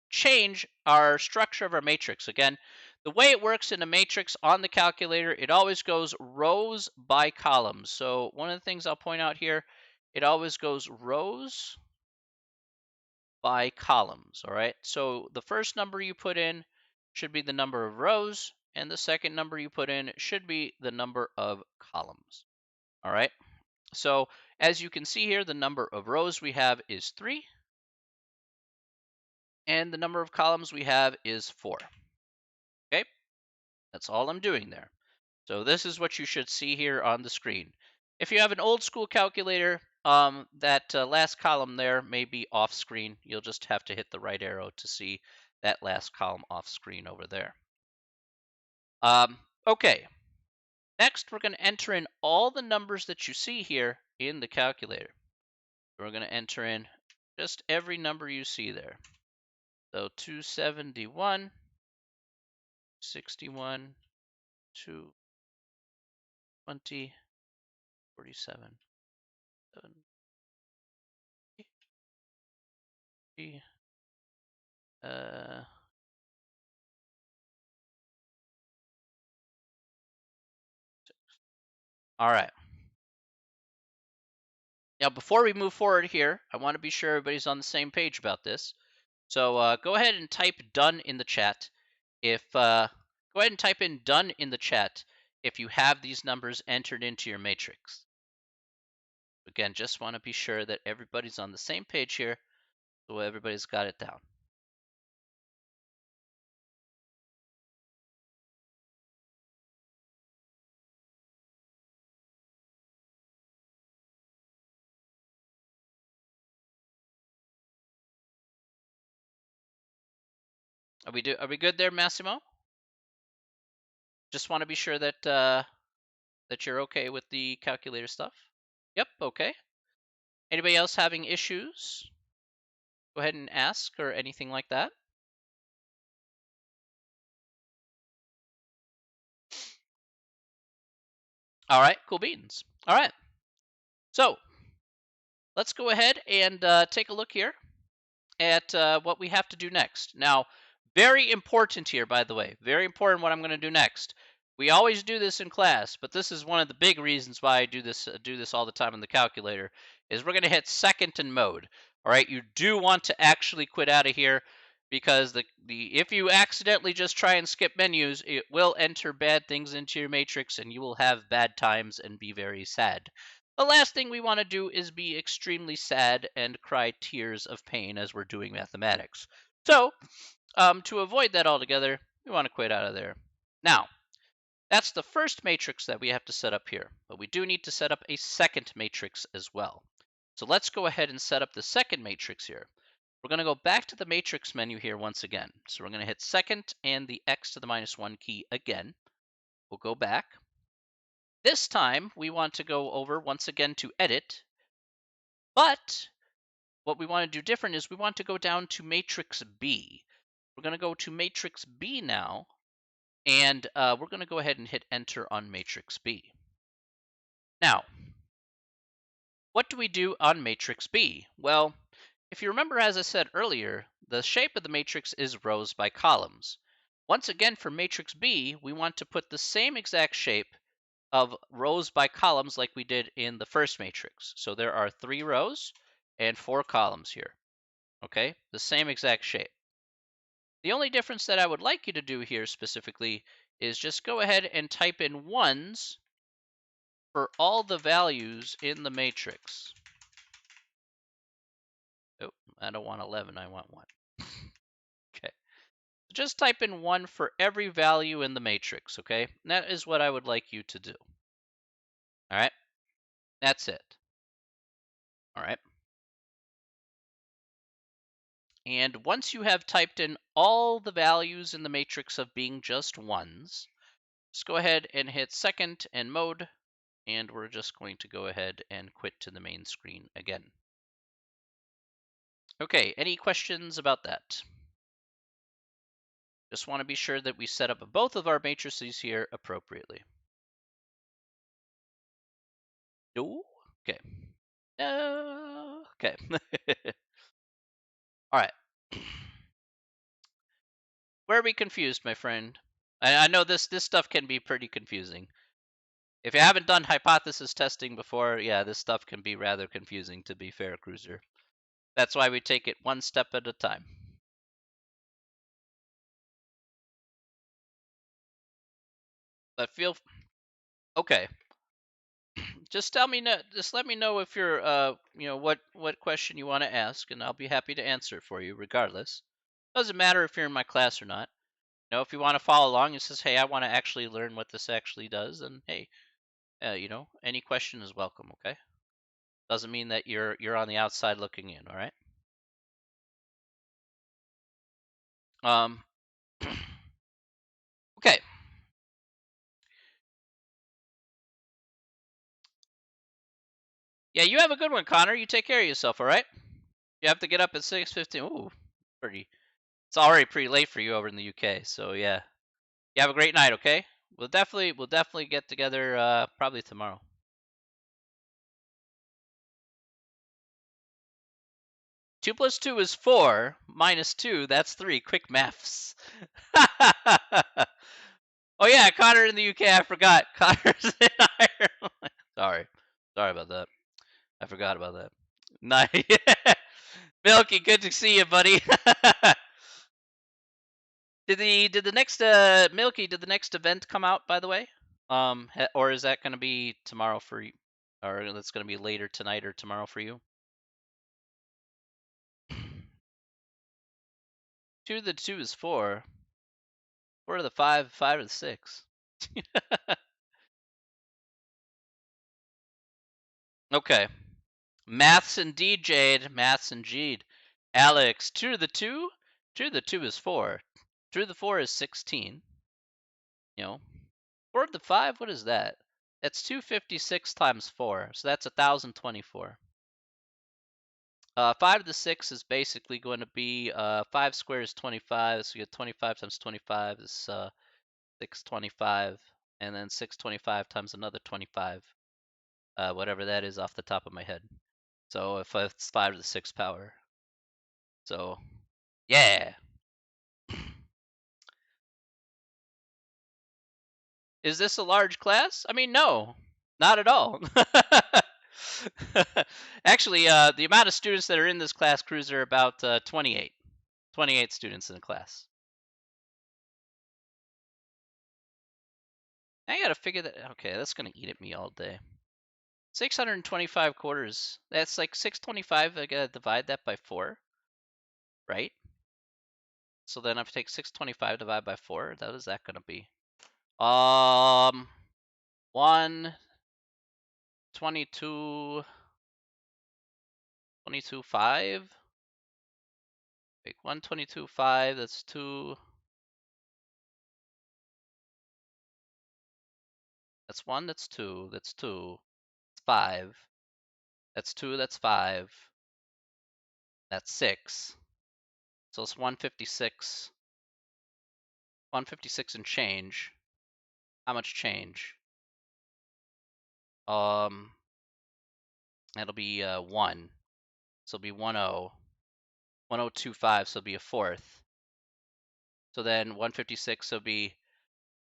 [SPEAKER 1] change our structure of our matrix. Again, the way it works in a matrix on the calculator, it always goes rows by columns. So one of the things I'll point out here, it always goes rows by columns, all right? So the first number you put in should be the number of rows, and the second number you put in should be the number of columns, all right? So as you can see here, the number of rows we have is 3, and the number of columns we have is 4, okay? That's all I'm doing there. So this is what you should see here on the screen. If you have an old school calculator, that last column there may be off screen. You'll just have to hit the right arrow to see that last column off screen over there. Okay, next we're going to enter in all the numbers that you see here in the calculator. We're going to enter in just every number you see there. So 271, 61, 220, 47. 7, 3, uh, all right. Now, before we move forward here, I want to be sure everybody's on the same page about this. So go ahead and type done in the chat. If Go ahead and type in done in the chat if you have these numbers entered into your matrix. Again, just want to be sure that everybody's on the same page here, so everybody's got it down. Are we good there, Massimo? Just want to be sure that that you're okay with the calculator stuff. Yep, okay. Anybody else having issues? Go ahead and ask or anything like that. All right, cool beans. All right. So let's go ahead and take a look here at what we have to do next. Now, very important here, by the way, very important what I'm going to do next. We always do this in class, but this is one of the big reasons why I do this all the time on the calculator, is we're going to hit second in mode. All right, you do want to actually quit out of here because the if you accidentally just try and skip menus, it will enter bad things into your matrix and you will have bad times and be very sad. The last thing we want to do is be extremely sad and cry tears of pain as we're doing mathematics. So, to avoid that altogether, we want to quit out of there. Now, that's the first matrix that we have to set up here, but we do need to set up a second matrix as well. So let's go ahead and set up the second matrix here. We're going to go back to the matrix menu here once again. So we're going to hit second and the x to the -1 key again. We'll go back. This time, we want to go over once again to edit, but what we want to do different is we want to go down to matrix B. We're going to go to matrix B now, and we're going to go ahead and hit enter on matrix B. Now, what do we do on matrix B? Well, if you remember, as I said earlier, the shape of the matrix is rows by columns. Once again, for matrix B, we want to put the same exact shape of rows by columns like we did in the first matrix. So there are 3 rows and 4 columns here. Okay, the same exact shape. The only difference that I would like you to do here specifically is just go ahead and type in ones for all the values in the matrix. Oh, I don't want 11, I want 1. Okay. Just type in 1 for every value in the matrix, okay? And that is what I would like you to do. All right? That's it. All right. And once you have typed in all the values in the matrix of being just ones, just go ahead and hit second and mode, and we're just going to go ahead and quit to the main screen again. Okay, any questions about that? Just want to be sure that we set up both of our matrices here appropriately. No? Okay. Okay. All right. Where are we confused, my friend? I know this stuff can be pretty confusing. If you haven't done hypothesis testing before, yeah, this stuff can be rather confusing, to be fair, Cruiser. That's why we take it one step at a time. But feel okay. Just tell me, just let me know if you're, what question you want to ask, and I'll be happy to answer it for you, regardless. Doesn't matter if you're in my class or not. If you want to follow along and says, hey, I want to actually learn what this actually does, then hey, any question is welcome. Okay. Doesn't mean that you're on the outside looking in. All right. Um. Okay. Yeah, you have a good one, Connor. You take care of yourself. All right. You have to get up at 6:15. Ooh, pretty. It's already pretty late for you over in the UK. So yeah. You have a great night. Okay. We'll definitely get together probably tomorrow. 2 plus 2 is 4, minus 2, that's 3. Quick maths. Oh yeah, Connor in the UK, I forgot. Connor's in Ireland. Sorry about that. I forgot about that. Nice. Milky, good to see you, buddy. Did the next Milky, did the next event come out, by the way? Or is that going to be tomorrow for you? Or that's going to be later tonight or tomorrow for you? 2 to the 2 is 4. 4 to the 5, 5 to the 6. Okay. Maths indeed, Jade. Maths indeed. Alex, 2 to the 2? 2 to the 2 is 4. 2 to the 4 is 16. You know, 4 to the 5, what is that? That's 256 times 4, so that's 1,024. 5 to the 6 is basically going to be 5 squared is 25, so you get 25 times 25 is 625, and then 625 times another 25, whatever that is off the top of my head. So if it's 5 to the 6th power. So, yeah. Is this a large class? I mean, no, not at all. Actually, the amount of students that are in this class cruiser are about 28. 28 students in the class. I gotta figure that. Okay, that's gonna eat at me all day. 625 quarters. That's like 625. I gotta divide that by 4, right? So then if I take 625 divided by 4, what is that gonna be? 1, 22, 22, 5. Wait, 1, 22, 5. That's 2. That's 1. That's 2. That's 2. That's 5. That's 2. That's 5. That's 6. So it's 156. 156 and change. How much change? That'll be 1. So it'll be 10. 1025, so it'll be a fourth. So then 156 will be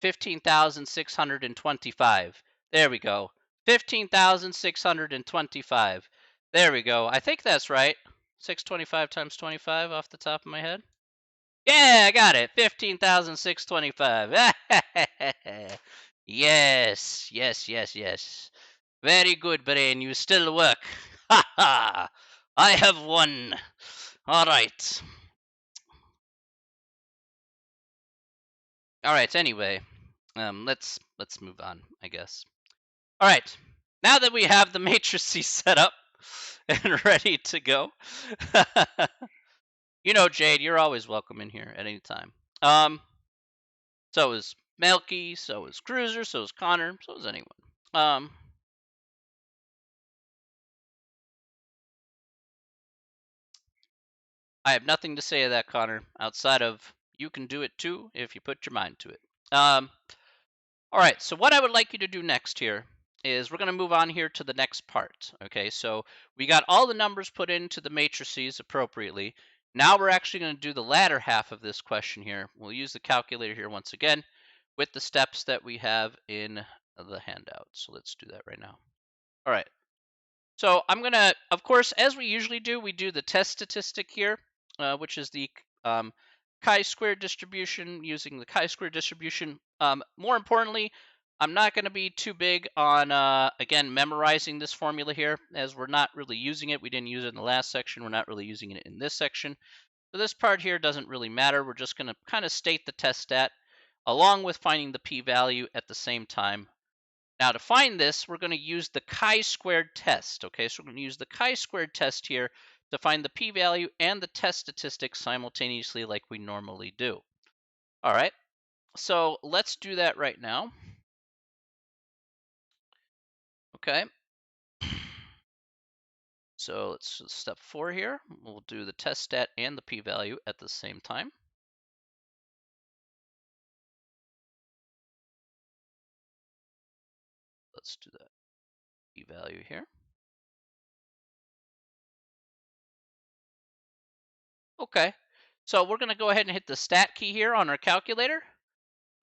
[SPEAKER 1] 15,625. There we go. 15,625. There we go. I think that's right. 625 times 25 off the top of my head. Yeah, I got it. 15,625. Yes, yes, yes, yes. Very good, brain. You still work. Ha ha! I have won. All right. All right. Anyway, let's move on, I guess. All right. Now that we have the matrices set up and ready to go, you know, Jade, you're always welcome in here at any time. So is Melky, so is Cruiser, so is Connor, so is anyone. I have nothing to say to that, Connor, outside of you can do it too if you put your mind to it. All right, so what I would like you to do next here is we're going to move on here to the next part. Okay, so we got all the numbers put into the matrices appropriately. Now we're actually going to do the latter half of this question here. We'll use the calculator here once again with the steps that we have in the handout. So let's do that right now. All right. So I'm going to, of course, as we usually do, we do the test statistic here, which is the chi-square distribution using the chi-square distribution. More importantly, I'm not going to be too big on, again, memorizing this formula here, as we're not really using it. We didn't use it in the last section. We're not really using it in this section. So this part here doesn't really matter. We're just going to kind of state the test stat along with finding the p-value at the same time. Now to find this, we're going to use the chi-squared test. Okay, so we're going to use the chi-squared test here to find the p-value and the test statistics simultaneously like we normally do. All right, so let's do that right now. Okay. So let's step 4 here. We'll do the test stat and the p-value at the same time. Let's do that p-value here. Okay. So we're going to go ahead and hit the stat key here on our calculator.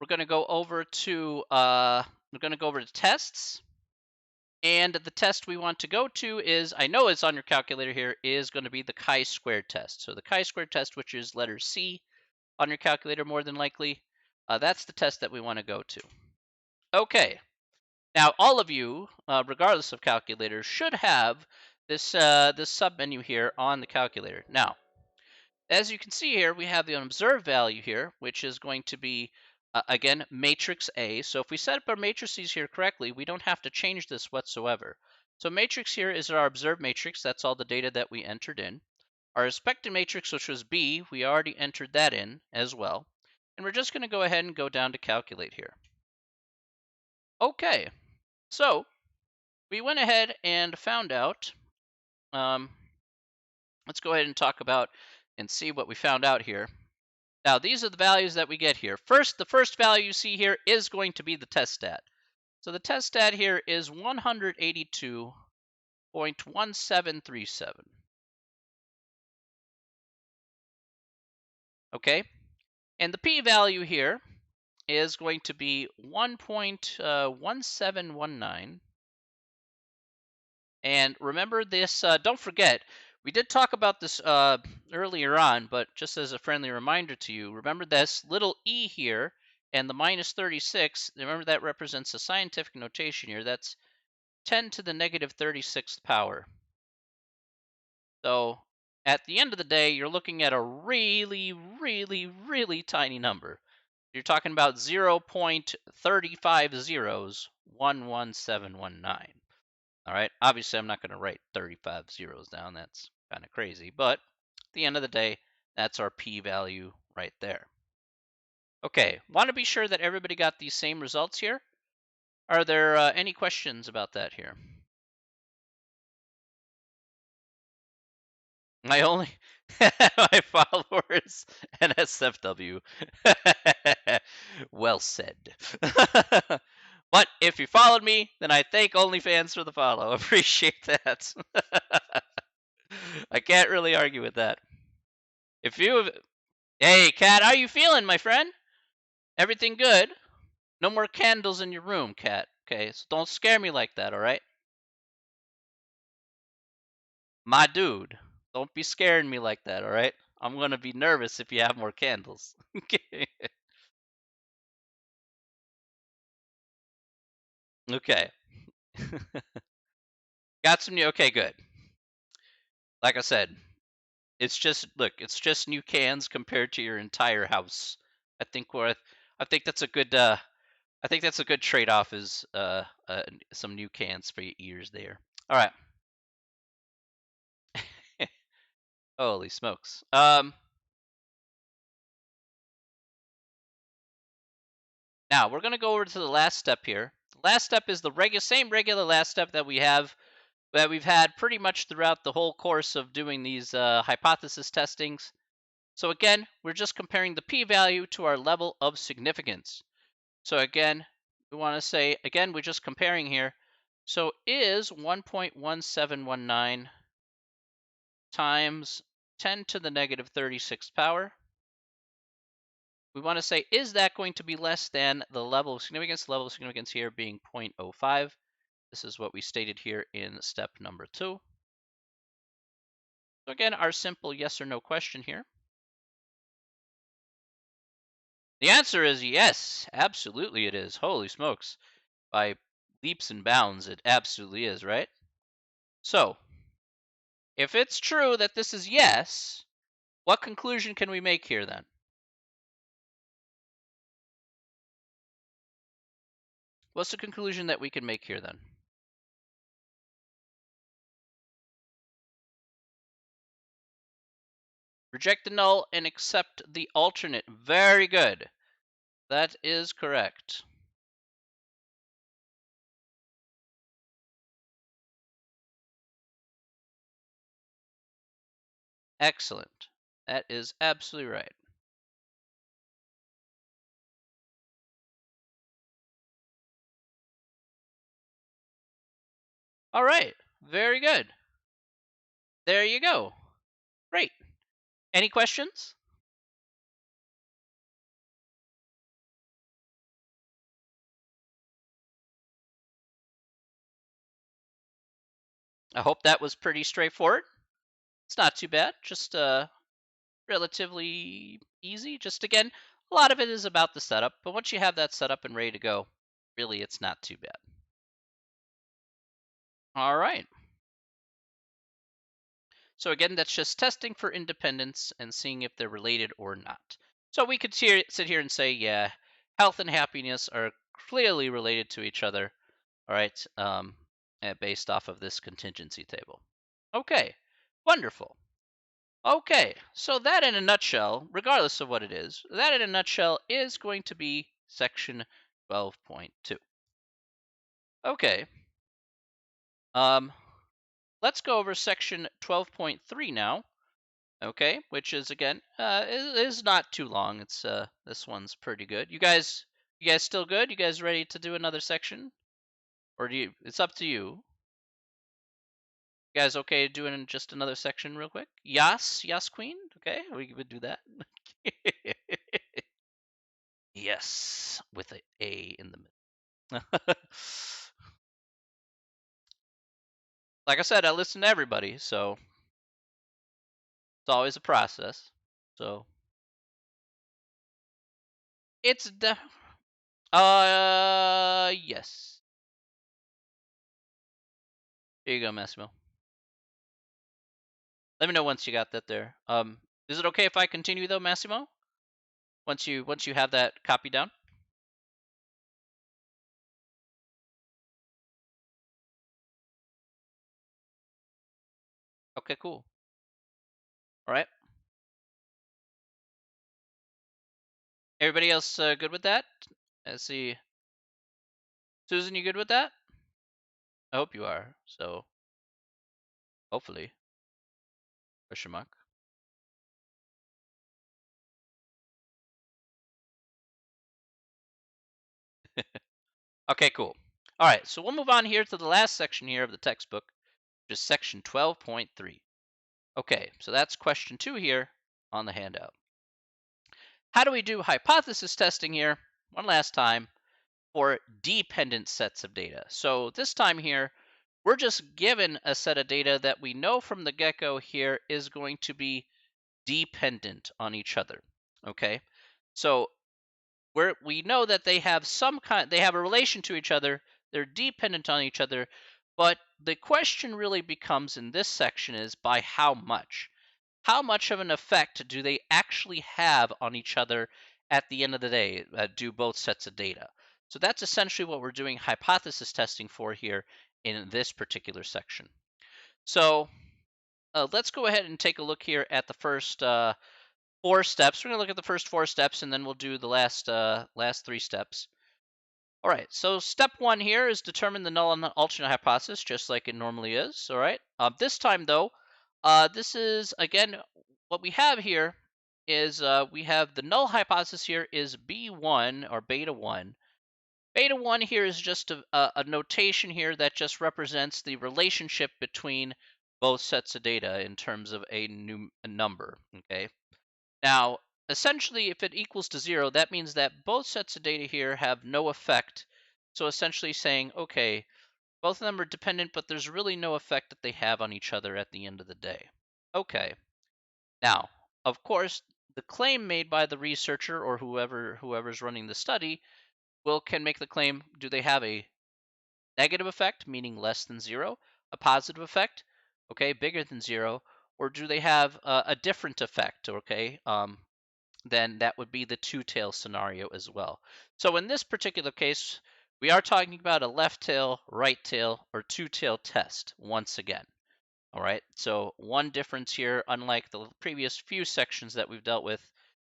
[SPEAKER 1] We're going to go over to tests. And the test we want to go to is, I know it's on your calculator here, is going to be the chi-squared test. So the chi-squared test, which is letter C on your calculator more than likely, that's the test that we want to go to. Okay. Now, all of you, regardless of calculator, should have this submenu here on the calculator. Now, as you can see here, we have the observed value here, which is going to be, again, matrix A. So if we set up our matrices here correctly, we don't have to change this whatsoever. So matrix here is our observed matrix. That's all the data that we entered in. Our expected matrix, which was B, we already entered that in as well. And we're just going to go ahead and go down to calculate here. Okay, so we went ahead and found out. Let's go ahead and talk about and see what we found out here. Now, these are the values that we get here. First, the first value you see here is going to be the test stat. So the test stat here is 182.1737. Okay, and the p-value here is going to be 1.1719. And remember this, don't forget, we did talk about this earlier on, but just as a friendly reminder to you, remember this little e here and the minus 36, remember that represents a scientific notation here. That's 10 to the negative 36th power. So at the end of the day, you're looking at a really, really, really tiny number. You're talking about 0.35 zeros, 11719. All right. Obviously, I'm not going to write 35 zeros down. That's kind of crazy. But at the end of the day, that's our p-value right there. Okay. Want to be sure that everybody got these same results here. Are there any questions about that here? My only my followers NSFW. Well said. But if you followed me, then I thank OnlyFans for the follow. Appreciate that. I can't really argue with that. If you, hey, Cat, how you feeling, my friend? Everything good? No more candles in your room, Cat. Okay, so don't scare me like that, all right? My dude, don't be scaring me like that, all right? I'm gonna be nervous if you have more candles. Okay. Got some new. Okay, good. Like I said, it's just look, it's just new cans compared to your entire house. I think what I think that's a good I think that's a good trade-off is some new cans for your ears there. All right. Holy smokes. Now we're gonna go over to the last step here. The last step is the same regular last step that we've had pretty much throughout the whole course of doing these hypothesis testings. So again, we're just comparing the p-value to our level of significance. So again, we want to say, again, we're just comparing here. So is 1.1719 times 10 to the negative 36th power. We want to say, is that going to be less than the level of significance? The level of significance here being 0.05. This is what we stated here in step number 2. So again, our simple yes or no question here. The answer is yes, absolutely it is. Holy smokes. By leaps and bounds, it absolutely is, right? So, if it's true that this is yes, what conclusion can we make here then? What's the conclusion that we can make here then? Reject the null and accept the alternate. Very good. That is correct. Excellent. That is absolutely right. All right. Very good. There you go. Great. Any questions? I hope that was pretty straightforward. It's not too bad. Just relatively easy. Just again, a lot of it is about the setup, but once you have that set up and ready to go, really it's not too bad. All right. So again, that's just testing for independence and seeing if they're related or not. So we could sit here and say, yeah, health and happiness are clearly related to each other. All right, based off of this contingency table. Okay, wonderful. Okay, so that in a nutshell, regardless of what it is, that in a nutshell is going to be section 12.2. Okay, um, let's go over section 12.3 now. Okay, which is again is not too long. It's this one's pretty good. You guys still good? You guys ready to do another section, or do you? It's up to you. You guys okay doing just another section real quick? Yas, Yas Queen. Okay, we would do that. Yes, with A in the middle. Like I said, I listen to everybody, so it's always a process. So it's the yes. Here you go, Massimo. Let me know once you got that there. Is it okay if I continue though, Massimo? Once you have that copy down. Okay, cool. All right. Everybody else good with that? Let's see. Susan, you good with that? I hope you are. So hopefully, question mark. Okay, cool. All right, so we'll move on here to the last section here of the textbook, which is section 12.3. Okay, so that's question 2 here on the handout. How do we do hypothesis testing here? One last time for dependent sets of data. So this time here, we're just given a set of data that we know from the get-go here is going to be dependent on each other. Okay, so we know that they have they have a relation to each other, they're dependent on each other, but the question really becomes in this section is by how much? How much of an effect do they actually have on each other at the end of the day? Do both sets of data? So that's essentially what we're doing hypothesis testing for here in this particular section. So let's go ahead and take a look here at the first 4 steps. We're going to look at the first 4 steps, and then we'll do the last 3 steps. All right, so step 1 here is determine the null and alternate hypothesis, just like it normally is. All right, this time though, this is again what we have here is we have the null hypothesis here is B1 or beta 1. Beta 1 here is just a notation here that just represents the relationship between both sets of data in terms of a number. Okay, now, essentially, if it equals to 0, that means that both sets of data here have no effect. So essentially saying, okay, both of them are dependent, but there's really no effect that they have on each other at the end of the day. Okay. Now, of course, the claim made by the researcher or whoever's running the study can make the claim, do they have a negative effect, meaning less than 0, a positive effect, okay, bigger than 0, or do they have a different effect, okay, then that would be the two-tail scenario as well. So in this particular case, we are talking about a left tail, right tail, or two-tail test once again. All right, so one difference here, unlike the previous few sections that we've dealt with,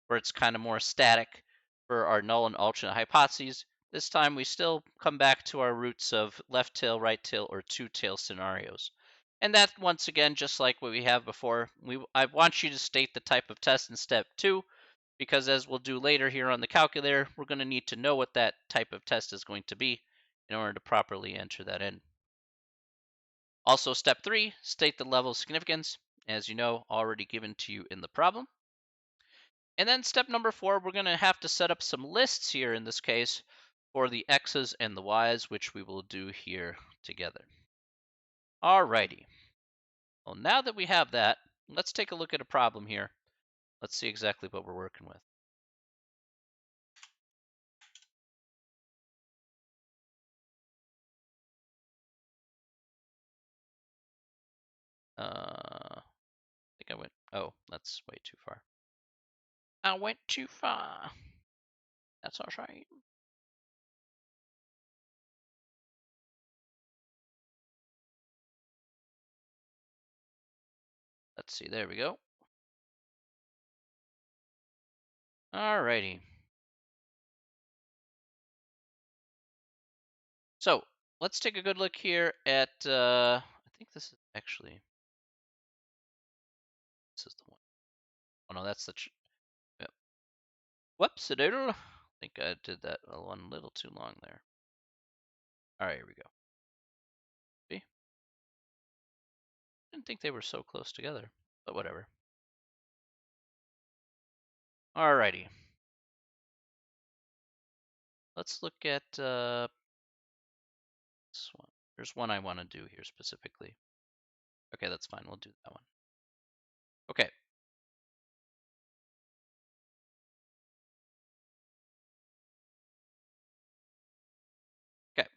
[SPEAKER 1] where it's kind of more static for our null and alternate hypotheses, this time we still come back to our roots of left tail, right tail, or two-tail scenarios. And that, once again, just like what we have before, I want you to state the type of test in step 2, because as we'll do later here on the calculator, we're going to need to know what that type of test is going to be in order to properly enter that in. Also, step 3, state the level of significance, as you know, already given to you in the problem. And then step number 4, we're going to have to set up some lists here in this case for the x's and the y's, which we will do here together. Alrighty. Well, now that we have that, let's take a look at a problem here. Let's see exactly what we're working with. I think I went, oh, that's way too far. I went too far. That's all right. Let's see, there we go. Alrighty. So let's take a good look here at, I think this is actually, this is the one. Oh no, that's the, yep. Whoops, a doodle. I think I did that one a little too long there. All right, here we go. See? Didn't think they were so close together, but whatever. Alrighty. Let's look at this one. There's one I want to do here specifically. Okay, that's fine. We'll do that one. Okay. Okay.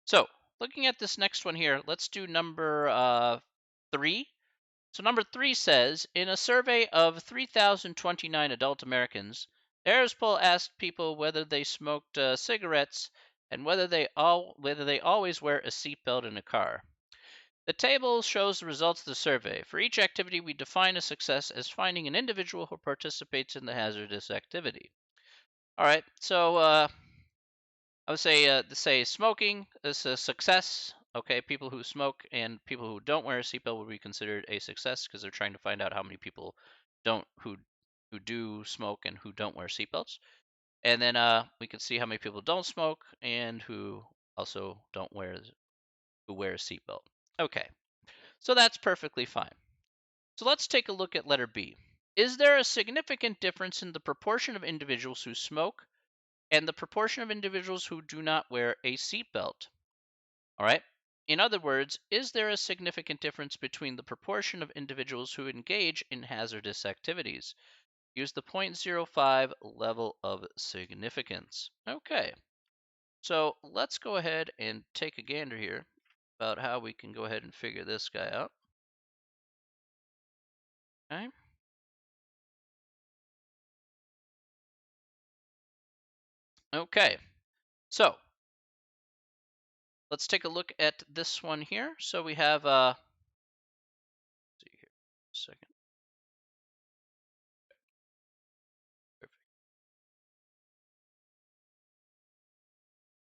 [SPEAKER 1] So looking at this next one here, let's do number 3. So number 3 says, in a survey of 3,029 adult Americans, Harris poll asked people whether they smoked cigarettes and whether they always wear a seatbelt in a car. The table shows the results of the survey. For each activity, we define a success as finding an individual who participates in the hazardous activity. All right, so I would say smoking is a success. Okay, people who smoke and people who don't wear a seatbelt would be considered a success because they're trying to find out how many people don't who do smoke and who don't wear seatbelts. And then we can see how many people don't smoke and who also don't wear who wear a seatbelt. Okay, so that's perfectly fine. So let's take a look at letter B. Is there a significant difference in the proportion of individuals who smoke and the proportion of individuals who do not wear a seatbelt? All right. In other words, is there a significant difference between the proportion of individuals who engage in hazardous activities? Use the 0.05 level of significance. Okay. So let's go ahead and take a gander here about how we can go ahead and figure this guy out. Okay. Okay. So let's take a look at this one here. So we have see here, a second. Perfect.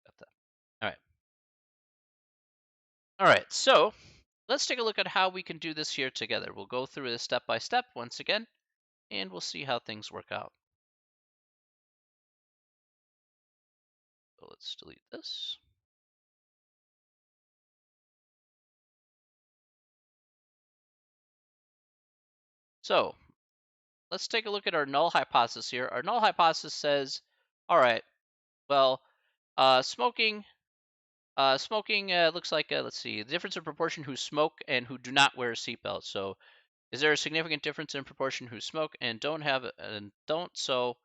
[SPEAKER 1] Got that. All right. All right. So let's take a look at how we can do this here together. We'll go through this step by step once again, and we'll see how things work out. So let's delete this. So let's take a look at our null hypothesis here. Our null hypothesis says, all right, well, smoking looks like, let's see, the difference in proportion who smoke and who do not wear a seatbelt. So is there a significant difference in proportion who smoke and don't? So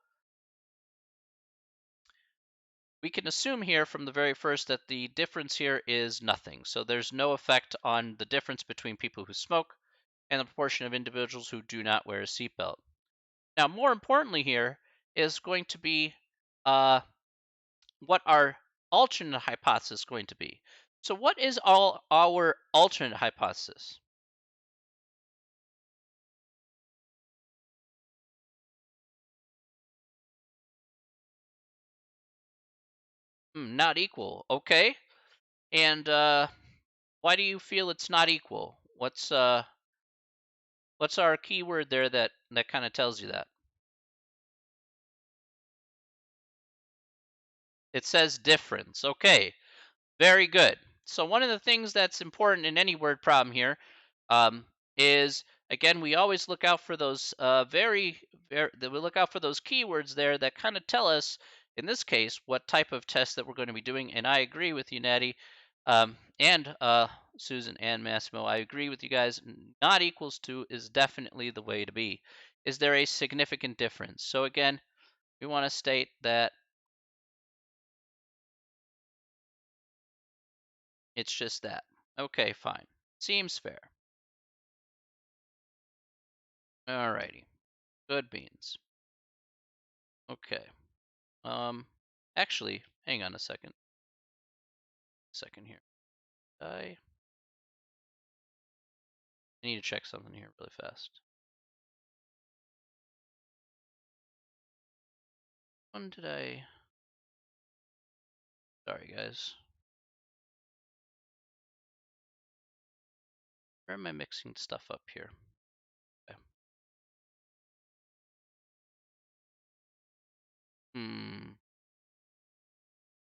[SPEAKER 1] we can assume here from the very first that the difference here is nothing. So there's no effect on the difference between people who smoke and the proportion of individuals who do not wear a seatbelt. Now, more importantly here is going to be what our alternate hypothesis is going to be. So what is all our alternate hypothesis? Not equal. Okay. And why do you feel it's not equal? What's our keyword there that kind of tells you that? It says difference. Okay. Very good. So one of the things that's important in any word problem here is Again, we always look out for those we look out for those keywords there that kind of tell us, in this case, what type of test that we're going to be doing. And I agree with you, Natty, and Susan and Massimo. I agree with you guys. Not equals to is definitely the way to be. Is there a significant difference? So again, we want to state that it's just that. Okay, fine. Seems fair. Alrighty. Good beans. Okay. Um, actually, hang on a second. Second here. I need to check something here really fast. When did I? Sorry, guys. Where am I mixing stuff up here? Okay.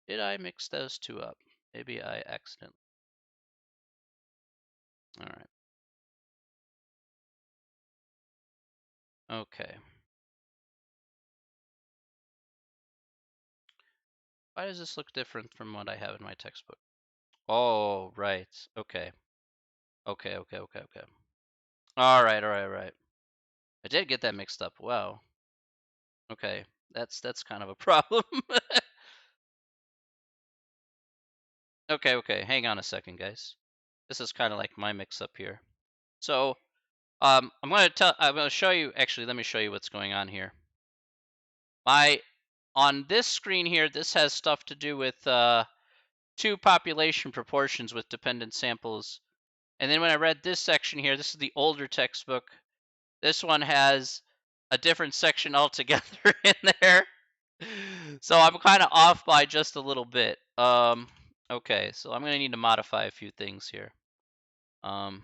[SPEAKER 1] Did I mix those two up? Maybe I accidentally. All right. Okay. Why does this look different from what I have in my textbook? Oh, right. Okay. Okay, okay, okay, okay. All right, all right, all right. I did get that mixed up. Wow. Okay. That's kind of a problem. Okay, okay. Hang on a second, guys. This is kind of like my mix up here. So, I'm gonna show you, actually, let me show you what's going on here. On this screen here, this has stuff to do with two population proportions with dependent samples. And then when I read this section here, this is the older textbook. This one has a different section altogether in there. So I'm kind of off by just a little bit. Okay, so I'm gonna need to modify a few things here. Um,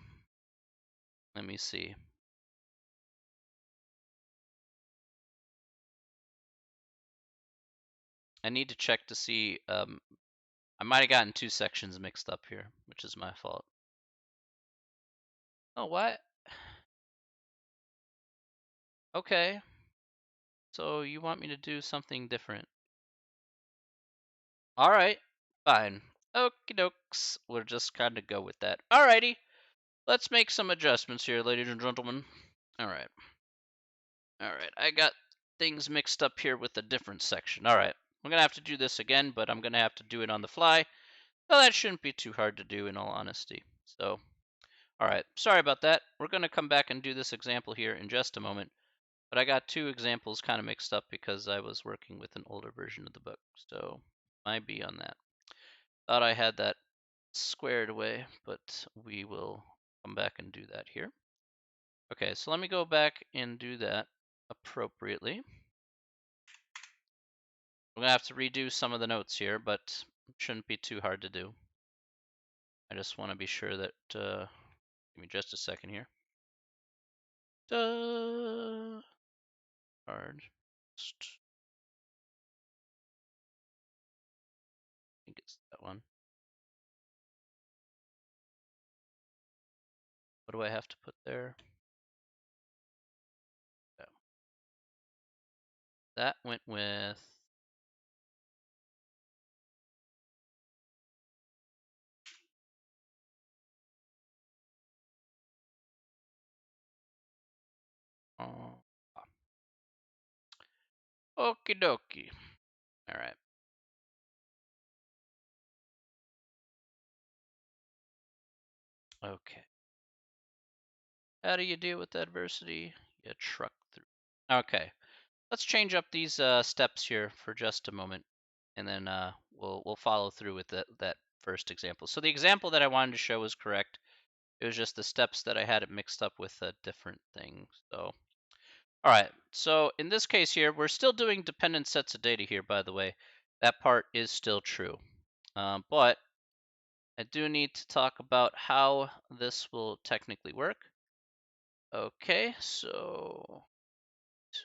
[SPEAKER 1] let me see. I need to check to see. I might have gotten two sections mixed up here, which is my fault. Oh, what? Okay. So you want me to do something different? All right. Fine. Okie dokes. We'll just kind of go with that. Alrighty. Let's make some adjustments here, ladies and gentlemen. All right. All right. I got things mixed up here with a different section. All right. I'm going to have to do this again, but I'm going to have to do it on the fly. Well, that shouldn't be too hard to do in all honesty. So, all right. Sorry about that. We're going to come back and do this example here in just a moment. But I got two examples kind of mixed up because I was working with an older version of the book. So, might be on that. Thought I had that squared away, but we will come back and do that here. Okay, so let me go back and do that appropriately. We're gonna have to redo some of the notes here, but it shouldn't be too hard to do. I just want to be sure that, give me just a second here. Hard. I think it's that one. What do I have to put there? Yeah. That went with oh, okie dokie. All right. Okay. How do you deal with adversity? You truck through. Okay. Let's change up these steps here for just a moment, and then we'll follow through with that first example. So the example that I wanted to show was correct. It was just the steps that I had it mixed up with a different thing. So, all right. So in this case here, we're still doing dependent sets of data here, by the way. That part is still true. But I do need to talk about how this will technically work. Okay, so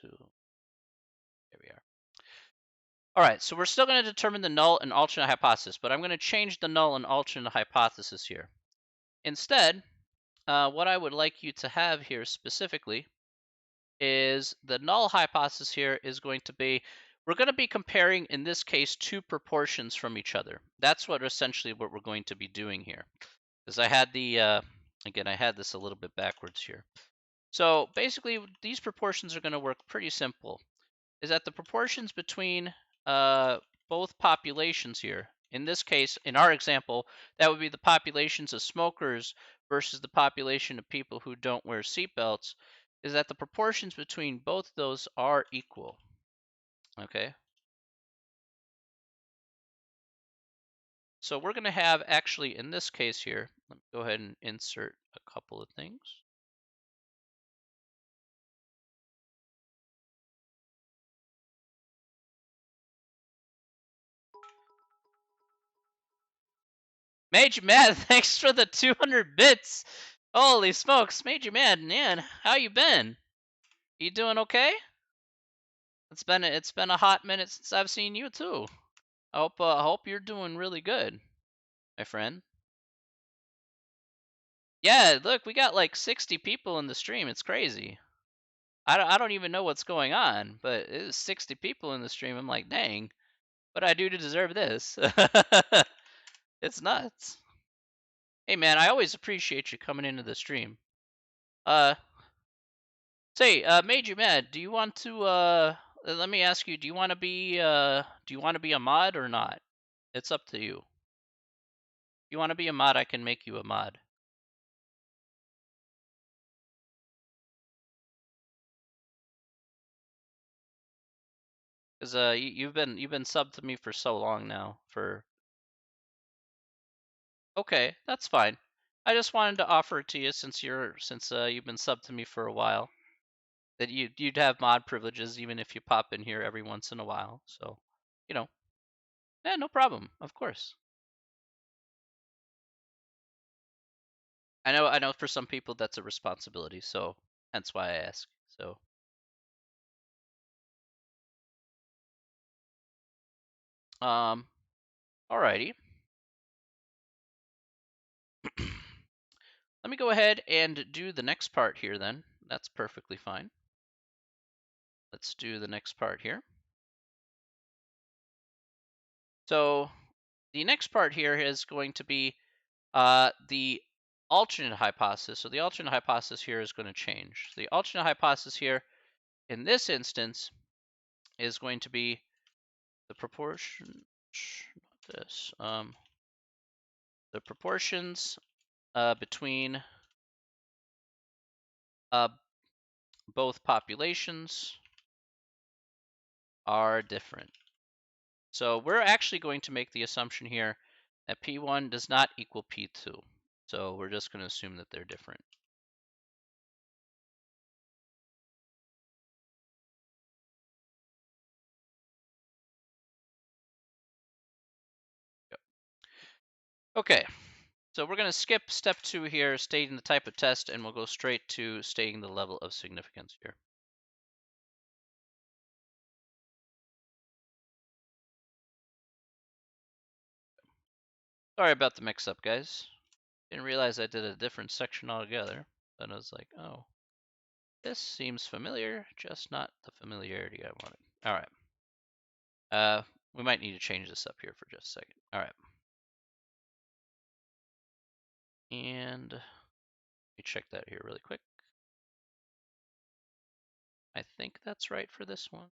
[SPEAKER 1] here we are. All right, so we're still going to determine the null and alternate hypothesis, but I'm going to change the null and alternate hypothesis here. Instead, what I would like you to have here specifically is the null hypothesis here is going to be, we're going to be comparing, in this case, two proportions from each other. That's what we're going to be doing here. Because I had again, I had this a little bit backwards here. So basically, these proportions are going to work pretty simple. Is that the proportions between both populations here, in this case, in our example, that would be the populations of smokers versus the population of people who don't wear seatbelts, is that the proportions between both of those are equal. Okay? So we're going to have, actually, in this case here, let me go ahead and insert a couple of things. Made you mad. Thanks for the 200 bits. Holy smokes, made you mad, man. How you been? You doing okay? It's been a hot minute since I've seen you too. I hope you're doing really good, my friend. Yeah, look, we got like 60 people in the stream. It's crazy. I don't even know what's going on, but it's 60 people in the stream. I'm like, dang, what I do to deserve this? It's nuts. Hey man, I always appreciate you coming into the stream. Uh, Major Mad, do you want to let me ask you, do you want to be a mod or not? It's up to you. If you want to be a mod, I can make you a mod. Cuz you've been subbed to me for so long now for Okay, that's fine. I just wanted to offer it to you since you've been subbed to me for a while. That you'd have mod privileges even if you pop in here every once in a while. So, you know, yeah, no problem. Of course. I know for some people that's a responsibility, so hence why I ask. So, alrighty. Let me go ahead and do the next part here then. That's perfectly fine. Let's do the next part here. So, the next part here is going to be the alternate hypothesis. So the alternate hypothesis here is going to change. The alternate hypothesis here in this instance is going to be the proportion, not this, the proportions between both populations are different. So we're actually going to make the assumption here that P1 does not equal P2. So we're just going to assume that they're different. Yep. Okay, so we're going to skip step 2 here, stating the type of test, and we'll go straight to stating the level of significance here. Sorry about the mix-up, guys. Didn't realize I did a different section altogether. Then I was like, oh, this seems familiar, just not the familiarity I wanted. All right. We might need to change this up here for just a second. All right. And let me check that here really quick. I think that's right for this one.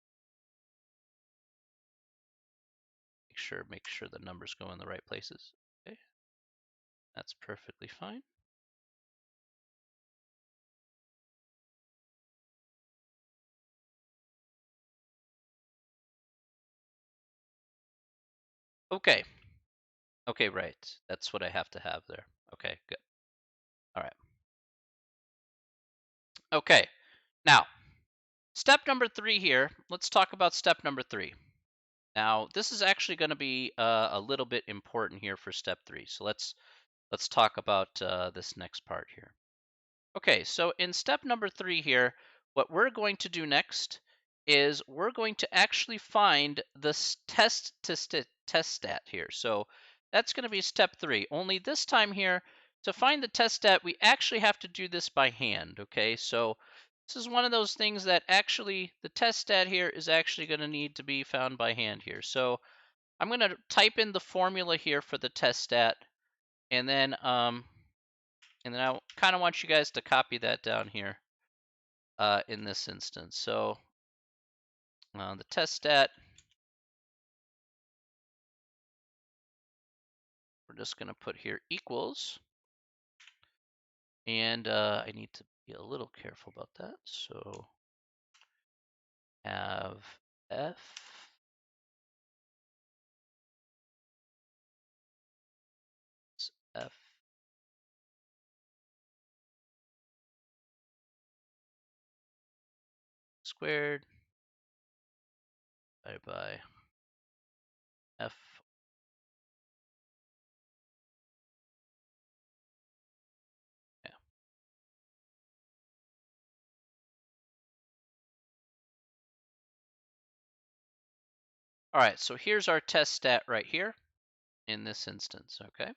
[SPEAKER 1] Make sure the numbers go in the right places. Okay. That's perfectly fine. Okay. Okay, right. That's what I have to have there. Okay, good. All right. Okay. Now, step number 3 here. Let's talk about step number 3. Now, this is actually going to be a little bit important here for step 3. So let's talk about this next part here. Okay, so in step number 3 here, what we're going to do next is we're going to actually find the test stat here. So that's going to be step 3. Only this time here, to find the test stat, we actually have to do this by hand, okay? So this is one of those things that actually the test stat here is actually going to need to be found by hand here. So I'm going to type in the formula here for the test stat, and then I kind of want you guys to copy that down here in this instance. So the test stat, we're just going to put here equals, and I need to be a little careful about that. So have f f squared divided by f. Yeah. All right, so here's our test stat right here in this instance, okay?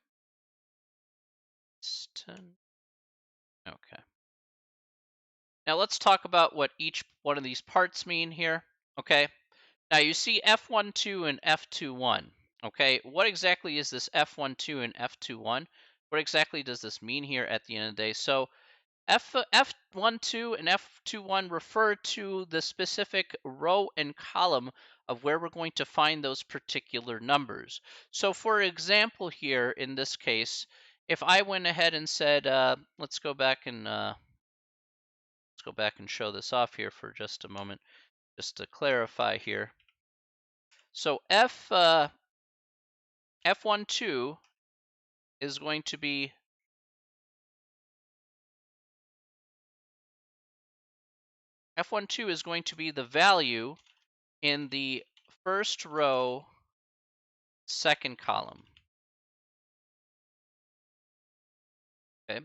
[SPEAKER 1] Okay. Now let's talk about what each one of these parts mean here, okay? Now you see F12 and F21, okay? What exactly is this F12 and F21? What exactly does this mean here at the end of the day? So F12 and F21 refer to the specific row and column of where we're going to find those particular numbers. So for example here, in this case, if I went ahead and said, let's go back and show this off here for just a moment, just to clarify here. So F12 is going to be the value in the first row, second column. Okay.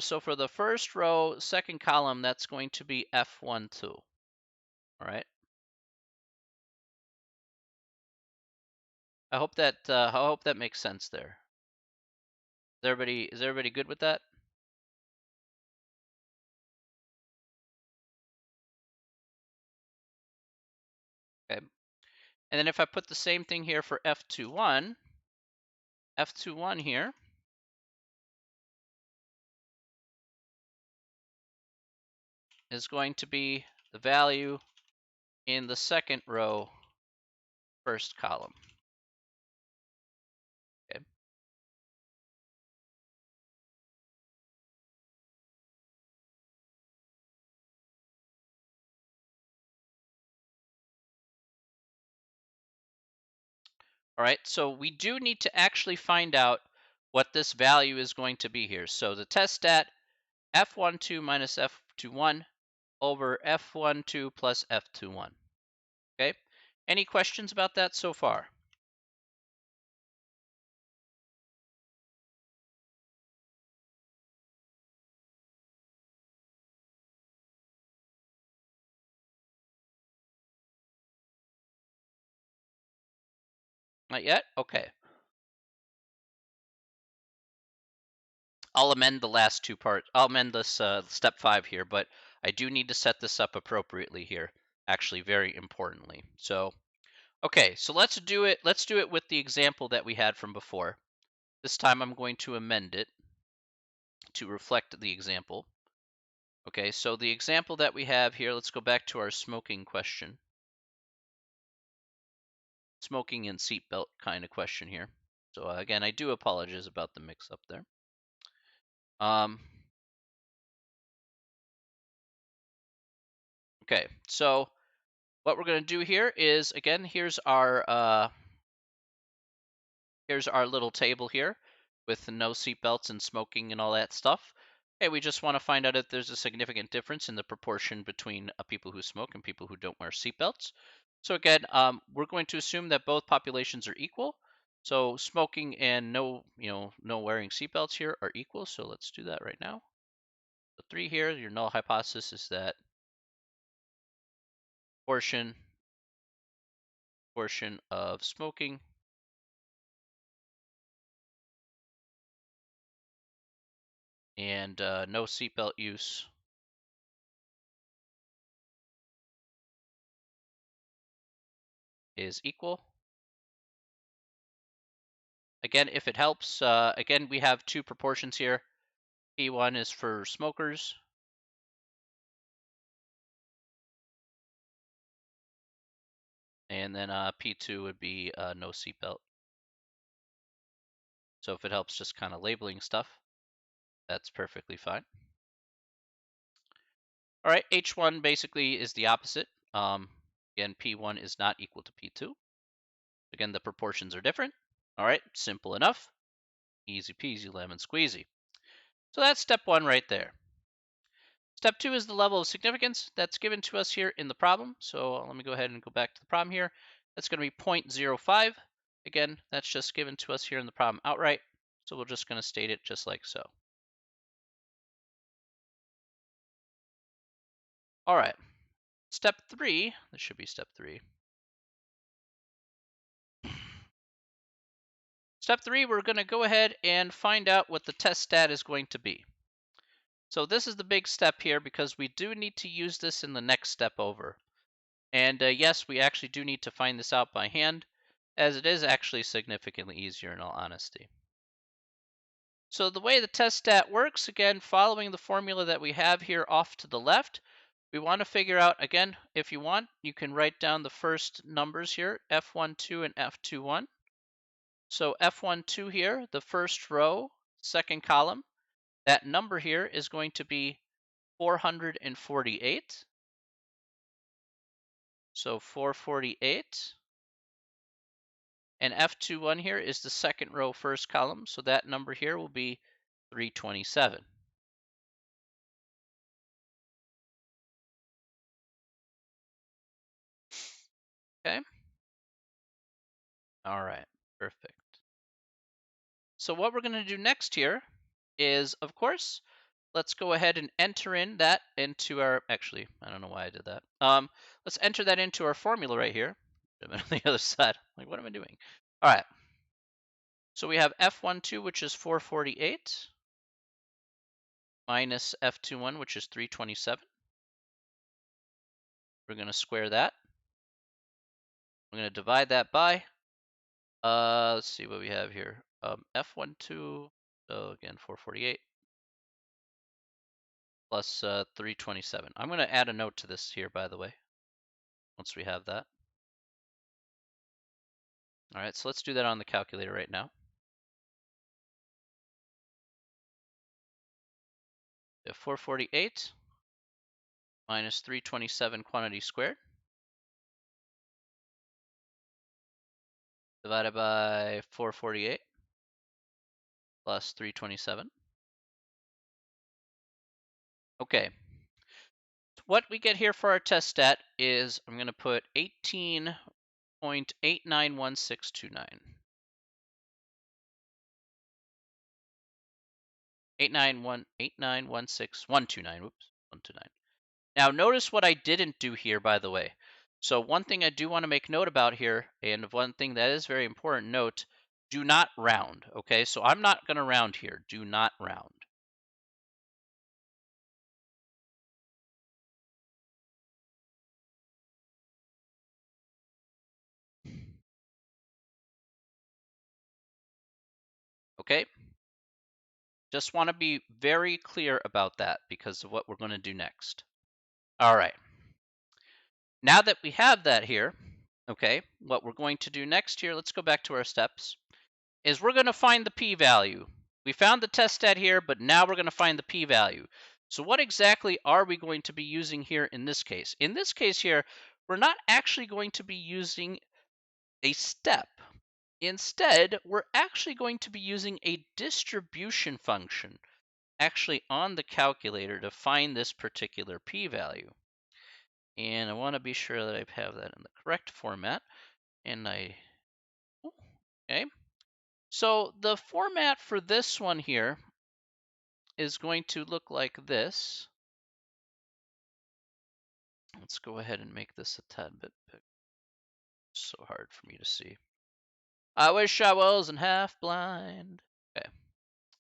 [SPEAKER 1] So for the first row, second column, that's going to be F12. All right. I hope that makes sense there. Is everybody good with that? Okay. And then if I put the same thing here for F21 here is going to be the value in the second row, first column. Okay. All right, so we do need to actually find out what this value is going to be here. So the test stat, F12 minus F21 over F12 plus F21. Okay, any questions about that so far? Not yet? Okay. I'll amend the last two parts. I'll amend this step 5 here, but I do need to set this up appropriately here, actually very importantly. So, okay, so let's do it. Let's do it with the example that we had from before. This time I'm going to amend it to reflect the example. Okay, so the example that we have here, let's go back to our smoking question. Smoking and seatbelt kind of question here. So again, I do apologize about the mix-up there. Okay, so what we're going to do here is, again, here's our little table here with no seatbelts and smoking and all that stuff. Okay, we just want to find out if there's a significant difference in the proportion between people who smoke and people who don't wear seatbelts. So again, we're going to assume that both populations are equal. So smoking and no wearing seatbelts here are equal. So let's do that right now. So 3 here, your null hypothesis is that portion of smoking and no seatbelt use. Is equal. Again, if it helps, again, we have two proportions here. P1 is for smokers. And then P2 would be no seatbelt. So if it helps just kind of labeling stuff, that's perfectly fine. All right, H1 basically is the opposite. Again, P1 is not equal to P2. Again, the proportions are different. All right, simple enough. Easy peasy, lemon squeezy. So that's step one right there. Step two is the level of significance that's given to us here in the problem. So let me go ahead and go back to the problem here. That's going to be 0.05. Again, that's just given to us here in the problem outright. So we're just going to state it just like so. All right. Step three, this should be step three. Step three, we're going to go ahead and find out what the test stat is going to be. So this is the big step here because we do need to use this in the next step over. And yes, we actually do need to find this out by hand, as it is actually significantly easier in all honesty. So the way the test stat works, again, following the formula that we have here off to the left, we want to figure out, again, if you want, you can write down the first numbers here, F12 and F21. So F12 here, the first row, second column, that number here is going to be 448. So 448. And F21 here is the second row, first column. So that number here will be 327. Okay. All right. Perfect. So what we're going to do next here is, of course, let's go ahead and enter in that into our, actually, I don't know why I did that. Let's enter that into our formula right here. On the other side. Like, what am I doing? All right. So we have F12, which is 448, minus F21, which is 327. We're going to square that. I'm going to divide that by, let's see what we have here. F12, so again, 448 plus 327. I'm going to add a note to this here, by the way, once we have that. All right, so let's do that on the calculator right now. We have 448 minus 327 quantity squared divided by 448 plus 327. Okay. What we get here for our test stat is, I'm going to put 18.891629. 8916129. Whoops, 129. Now notice what I didn't do here, by the way. So one thing I do want to make note about here, and one thing that is very important, note, do not round, okay? So I'm not going to round here. Do not round. Okay? Just want to be very clear about that because of what we're going to do next. All right. Now that we have that here, okay, what we're going to do next here, let's go back to our steps, is we're going to find the p-value. We found the test stat here, but now we're going to find the p-value. So what exactly are we going to be using here in this case? In this case here, we're not actually going to be using a step. Instead, we're actually going to be using a distribution function actually on the calculator to find this particular p-value. And I want to be sure that I have that in the correct format. And okay. So the format for this one here is going to look like this. Let's go ahead and make this a tad bit big. It's so hard for me to see. I wish I wasn't half blind. Okay,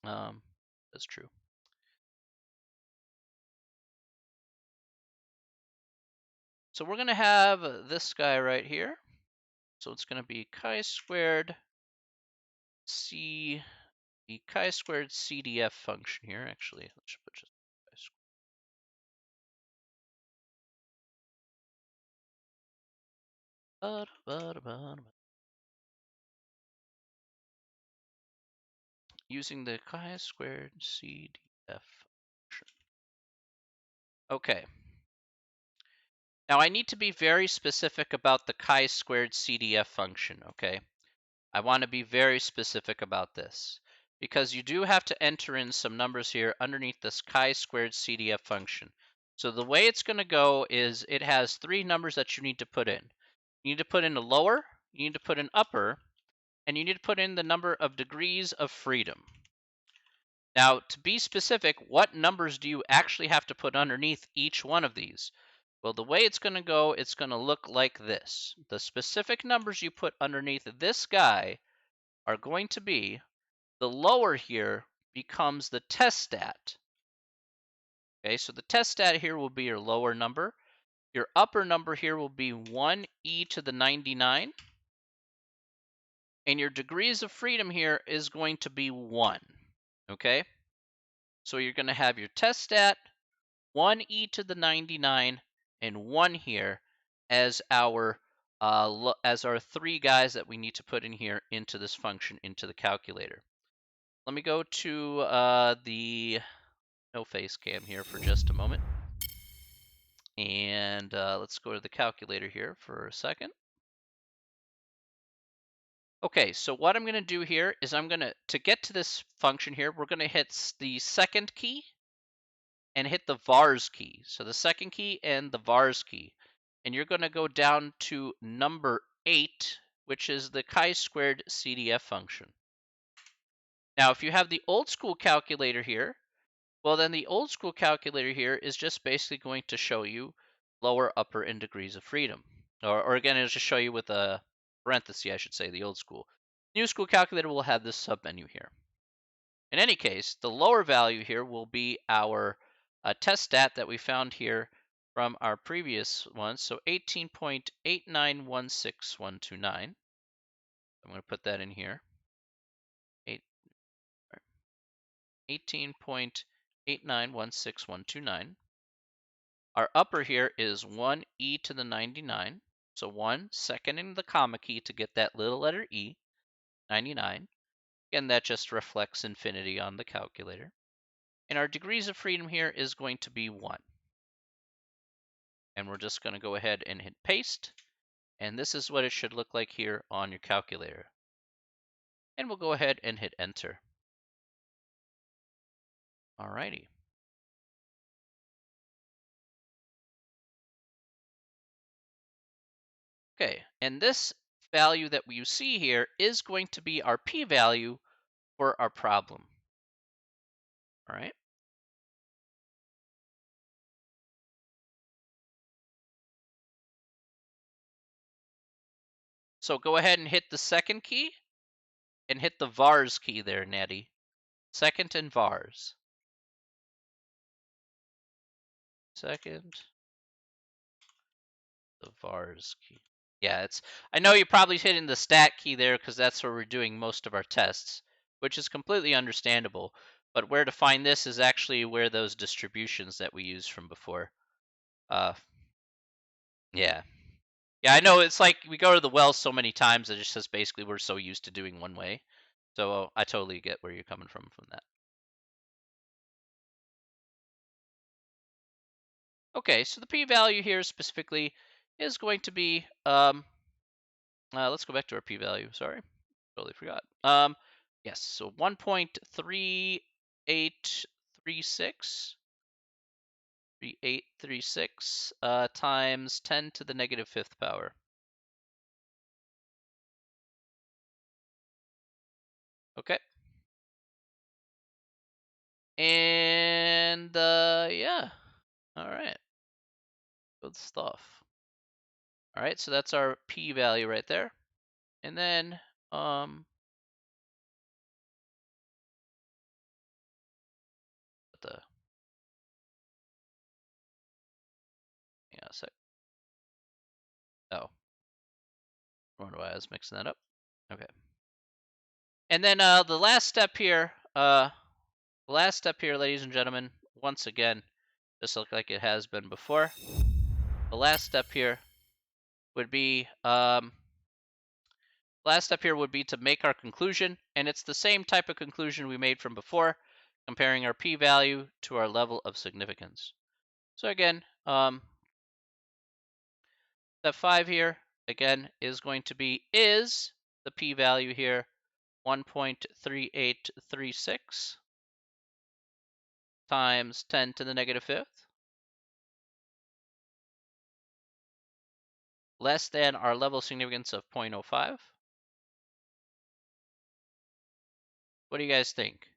[SPEAKER 1] that's true. So we're going to have this guy right here. So it's going to be chi squared c, the chi squared CDF function here. Actually, let's put just chi squared. Using the chi squared CDF function. Okay. Now I need to be very specific about the chi squared CDF function, okay? I want to be very specific about this because you do have to enter in some numbers here underneath this chi squared CDF function. So the way it's going to go is it has three numbers that you need to put in. You need to put in a lower, you need to put in upper, and you need to put in the number of degrees of freedom. Now, to be specific, what numbers do you actually have to put underneath each one of these? Well, the way it's going to go, it's going to look like this. The specific numbers you put underneath this guy are going to be, the lower here becomes the test stat. Okay, so the test stat here will be your lower number. Your upper number here will be 1e to the 99. And your degrees of freedom here is going to be 1. Okay? So you're going to have your test stat, 1e to the 99, and 1 here as our three guys that we need to put in here into this function, into the calculator. Let me go to the no face cam here for just a moment. And let's go to the calculator here for a second. Okay, so what I'm going to do here is to get to this function here, we're going to hit the second key and hit the vars key. So the second key and the vars key. And you're going to go down to number 8, which is the chi squared CDF function. Now, if you have the old school calculator here, well, then the old school calculator here is just basically going to show you lower, upper, and degrees of freedom. Or again, it'll just show you with a parenthesis, I should say, the old school. New school calculator will have this submenu here. In any case, the lower value here will be our test stat that we found here from our previous one. So 18.8916129. I'm going to put that in here. 18.8916129. Our upper here is 1e to the 99. So 1, seconding the comma key to get that little letter e, 99. Again, that just reflects infinity on the calculator. And our degrees of freedom here is going to be 1. And we're just going to go ahead and hit paste. And this is what it should look like here on your calculator. And we'll go ahead and hit enter. Alrighty. Okay, and this value that you see here is going to be our p-value for our problem. All right. So go ahead and hit the second key and hit the vars key there, Nettie. Second and vars. Second, the vars key. Yeah, I know you're probably hitting the stat key there because that's where we're doing most of our tests, which is completely understandable. But where to find this is actually where those distributions that we used from before. Yeah. Yeah, I know it's like we go to the well so many times that it just basically we're so used to doing one way. So I totally get where you're coming from that. Okay, so the p-value here specifically is going to be, let's go back to our p-value, sorry, totally forgot. Yes, so 1.3836, 3836 times 10 to the negative fifth power. Okay. And, yeah, all right, good stuff. All right, so that's our p-value right there. And then, hang on a sec. wonder why I was mixing that up. Okay. And then the last step here, ladies and gentlemen, once again, just like it has been before. The last step here would be to make our conclusion, and it's the same type of conclusion we made from before, comparing our p-value to our level of significance. So again, step 5 here, again, is going to be, is the p-value here 1.3836 times 10 to the negative fifth less than our level of significance of 0.05? What do you guys think?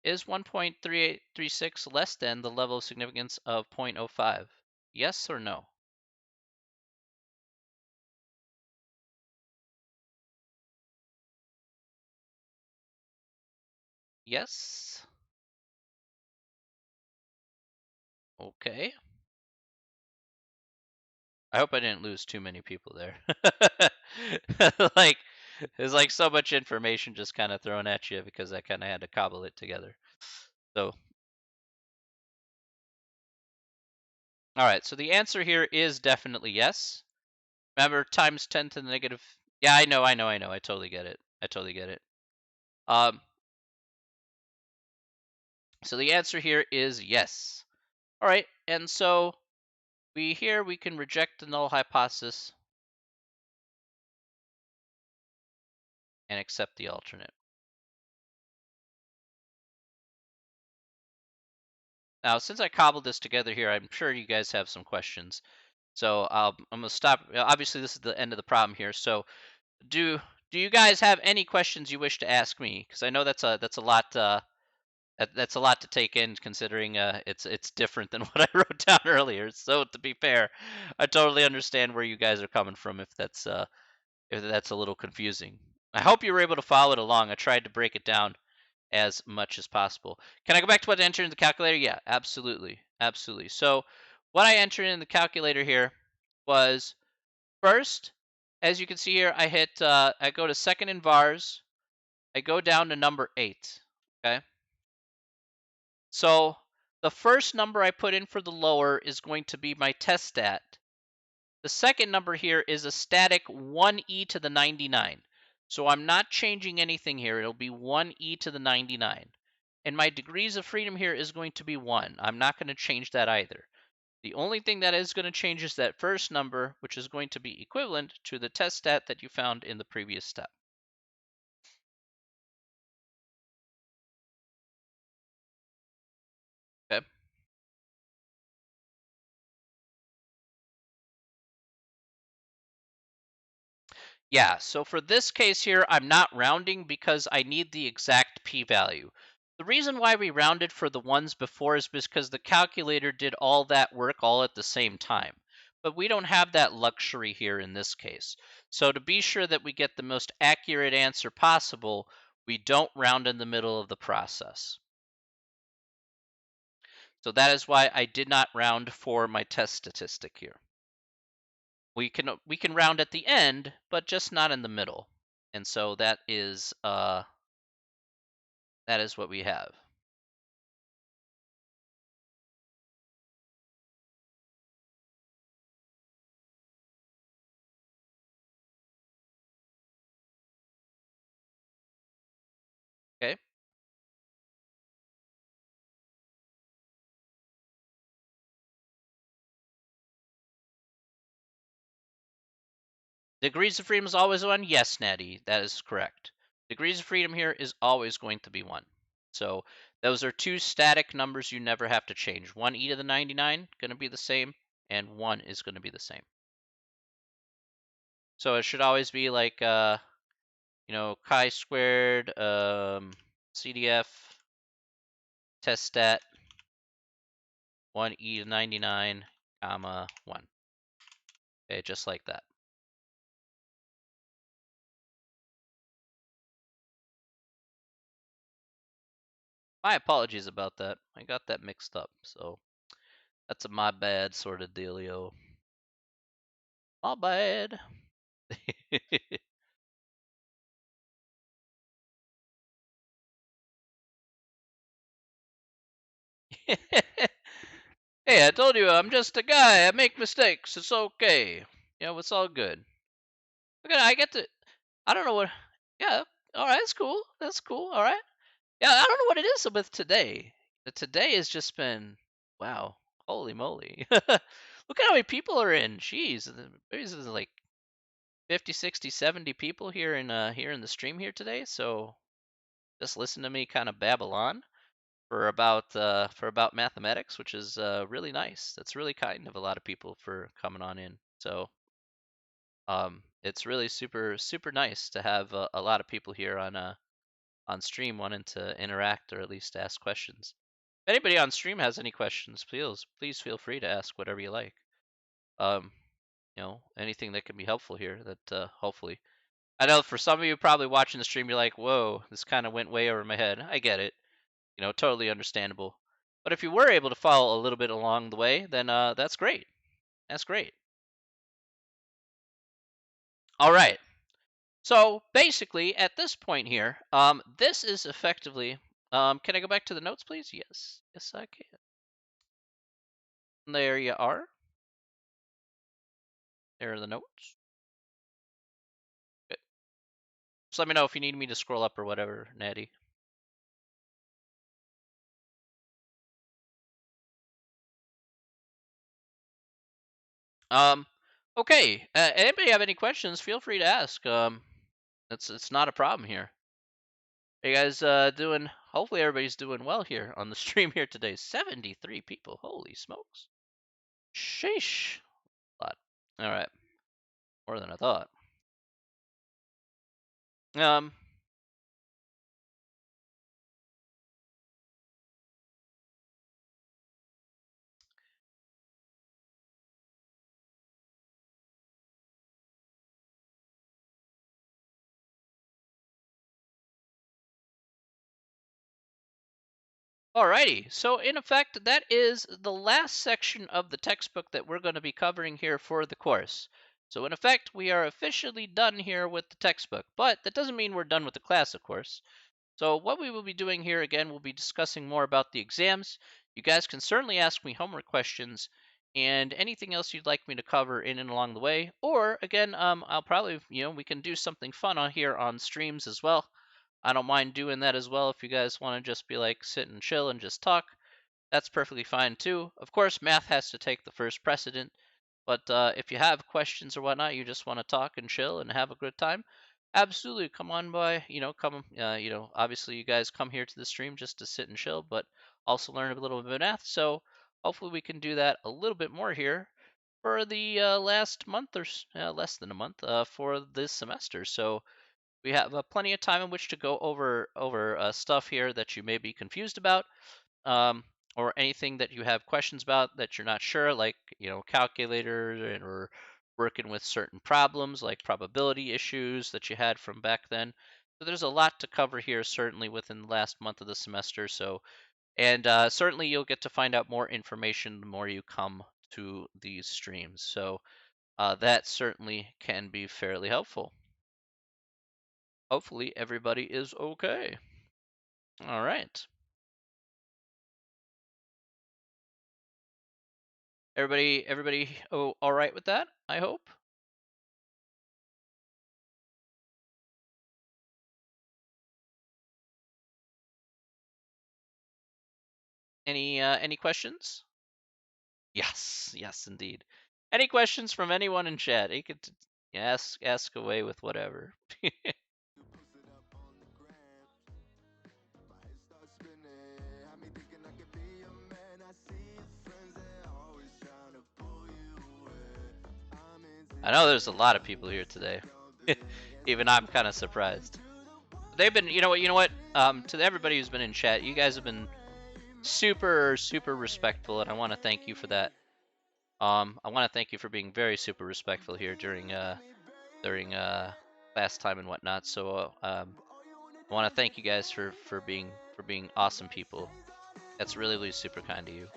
[SPEAKER 1] Is 1.3836 less than the level of significance of 0.05? Yes or no? Yes? Okay. I hope I didn't lose too many people there. Like, there's like so much information just kind of thrown at you because I kind of had to cobble it together. So, all right. So the answer here is definitely yes. Remember, times 10 to the negative. Yeah, I know. I totally get it. Um, so the answer here is yes. All right. And so we can reject the null hypothesis and accept the alternate. Now, since I cobbled this together here, I'm sure you guys have some questions. So I'm gonna stop. Obviously, this is the end of the problem here. So do you guys have any questions you wish to ask me? Because I know that's a lot. That's a lot to take in, considering it's different than what I wrote down earlier. So to be fair, I totally understand where you guys are coming from if that's a little confusing. I hope you were able to follow it along. I tried to break it down as much as possible. Can I go back to what I entered in the calculator? Yeah, absolutely. Absolutely. So what I entered in the calculator here was first, as you can see here, I go to second in vars. I go down to number 8. Okay. So the first number I put in for the lower is going to be my test stat. The second number here is a static 1e to the 99. So I'm not changing anything here. It'll be 1e to the 99. And my degrees of freedom here is going to be 1. I'm not going to change that either. The only thing that is going to change is that first number, which is going to be equivalent to the test stat that you found in the previous step. Okay. Yeah, so for this case here, I'm not rounding because I need the exact p-value. The reason why we rounded for the ones before is because the calculator did all that work all at the same time. But we don't have that luxury here in this case. So to be sure that we get the most accurate answer possible, we don't round in the middle of the process. So that is why I did not round for my test statistic here. We can round at the end, but just not in the middle. And so that is what we have. Okay. Degrees of freedom is always 1? Yes, Natty, that is correct. Degrees of freedom here is always going to be 1. So those are two static numbers you never have to change. 1e to the 99 going to be the same, and 1 is going to be the same. So it should always be like chi-squared CDF test stat 1e to 99 comma 1. Okay, just like that. My apologies about that. I got that mixed up, so that's a my bad sort of dealio. My bad. Hey, I told you I'm just a guy. I make mistakes. It's okay. You know, it's all good. Look at I get to. I don't know what. Yeah. All right. That's cool. That's cool. All right. Yeah. I don't know what it is with today. But today has just been. Wow. Holy moly. Look at how many people are in. Jeez. There's like 50, 60, 70 people here in the stream here today. So just listen to me kind of babble on for about mathematics, which is really nice. That's really kind of a lot of people for coming on in. So it's really super nice to have a lot of people here on stream wanting to interact or at least ask questions. If anybody on stream has any questions, please feel free to ask whatever you like. Um, you know, anything that can be helpful here. That hopefully, I know for some of you probably watching the stream, you're like, "Whoa, this kind of went way over my head." I get it. You know, totally understandable. But if you were able to follow a little bit along the way, then that's great. That's great. All right. So basically, at this point here, this is effectively. Can I go back to the notes, please? Yes, yes, I can. There you are. There are the notes. Good. Just let me know if you need me to scroll up or whatever, Natty. Um, okay. Anybody have any questions? Feel free to ask. It's not a problem here. Are you guys doing? Hopefully everybody's doing well here on the stream here today. 73 people. Holy smokes. Sheesh. A lot. All right. More than I thought. Um. Alrighty. So in effect, that is the last section of the textbook that we're going to be covering here for the course. So in effect, we are officially done here with the textbook, but that doesn't mean we're done with the class, of course. So what we will be doing here again, we'll be discussing more about the exams. You guys can certainly ask me homework questions and anything else you'd like me to cover in and along the way. Or again, I'll probably, we can do something fun on here on streams as well. I don't mind doing that as well if you guys want to just be like sit and chill and just talk. That's perfectly fine too. Of course, math has to take the first precedent, but if you have questions or whatnot, you just want to talk and chill and have a good time, absolutely come on by. Come. Obviously, you guys come here to the stream just to sit and chill, but also learn a little bit of math. So hopefully, we can do that a little bit more here for the last month or less than a month for this semester. So we have plenty of time in which to go over stuff here that you may be confused about, um, or anything that you have questions about that you're not sure, like calculators or working with certain problems like probability issues that you had from back then. So there's a lot to cover here, certainly within the last month of the semester. So and certainly you'll get to find out more information the more you come to these streams. So that certainly can be fairly helpful. Hopefully everybody is okay. All right. Everybody all right with that, I hope? Any questions? Yes, yes indeed. Any questions from anyone in chat? You could ask away with whatever. I know there's a lot of people here today. Even I'm kind of surprised. They've been, you know what? To everybody who's been in chat, you guys have been super respectful, and I want to thank you for that. I want to thank you for being very super respectful here during class time and whatnot. So I want to thank you guys for being awesome people. That's really super kind of you.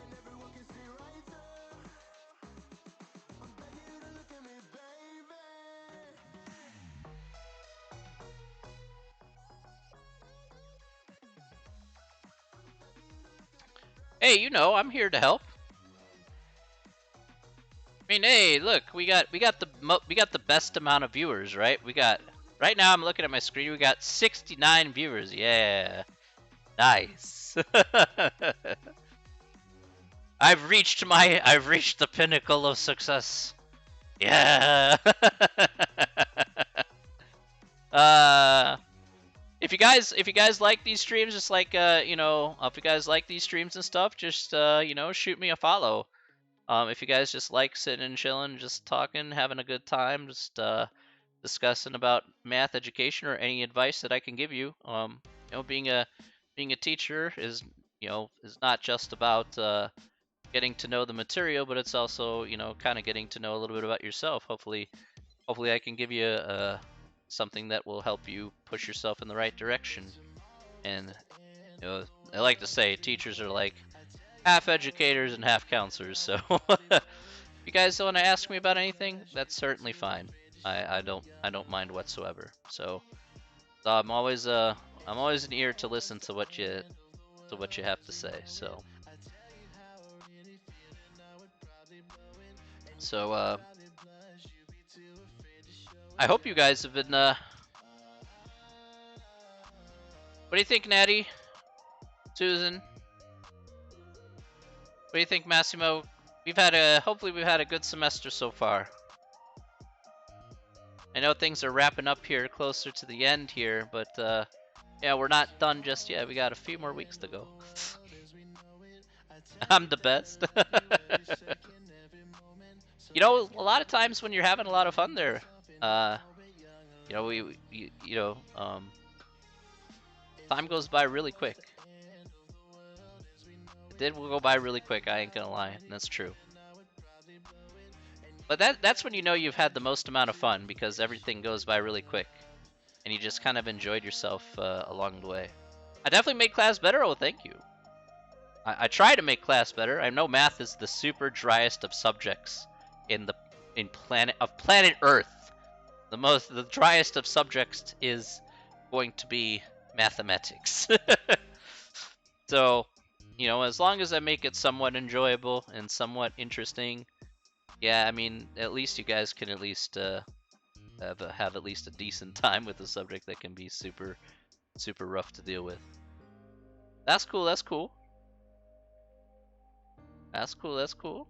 [SPEAKER 1] Hey, you know, I'm here to help. I mean, hey, look, we got the best amount of viewers, right? We got right now. I'm looking at my screen. We got 69 viewers. Yeah, nice. I've reached the pinnacle of success. Yeah. uh, if you guys like these streams, just like you know, if you guys like these streams and stuff, just you know, shoot me a follow. If you guys just like sitting and chilling, just talking, having a good time, just discussing about math education or any advice that I can give you. You know, being a teacher is, you know, is not just about getting to know the material, but it's also, you know, kind of getting to know a little bit about yourself. Hopefully I can give you something that will help you push yourself in the right direction. And you know, I like to say teachers are like half educators and half counselors. So if you guys want to ask me about anything, that's certainly fine. I don't mind whatsoever. So I'm always an ear to listen to what you have to say. So I hope you guys have been what do you think, Natty? Susan? What do you think, Massimo? Hopefully we've had a good semester so far. I know things are wrapping up here closer to the end here, but yeah, we're not done just yet. We got a few more weeks to go. I'm the best. You know, a lot of times when you're having a lot of fun there, you know, you know, time goes by really quick. It did go by really quick. I ain't gonna lie, that's true. But that's when you know you've had the most amount of fun, because everything goes by really quick, and you just kind of enjoyed yourself along the way. I definitely made class better. Oh, thank you. I try to make class better. I know math is the super driest of subjects in planet Earth. The driest of subjects is going to be mathematics. So, you know, as long as I make it somewhat enjoyable and somewhat interesting, yeah, I mean, at least you guys can at least have at least a decent time with a subject that can be super rough to deal with. That's cool. That's cool. That's cool. That's cool.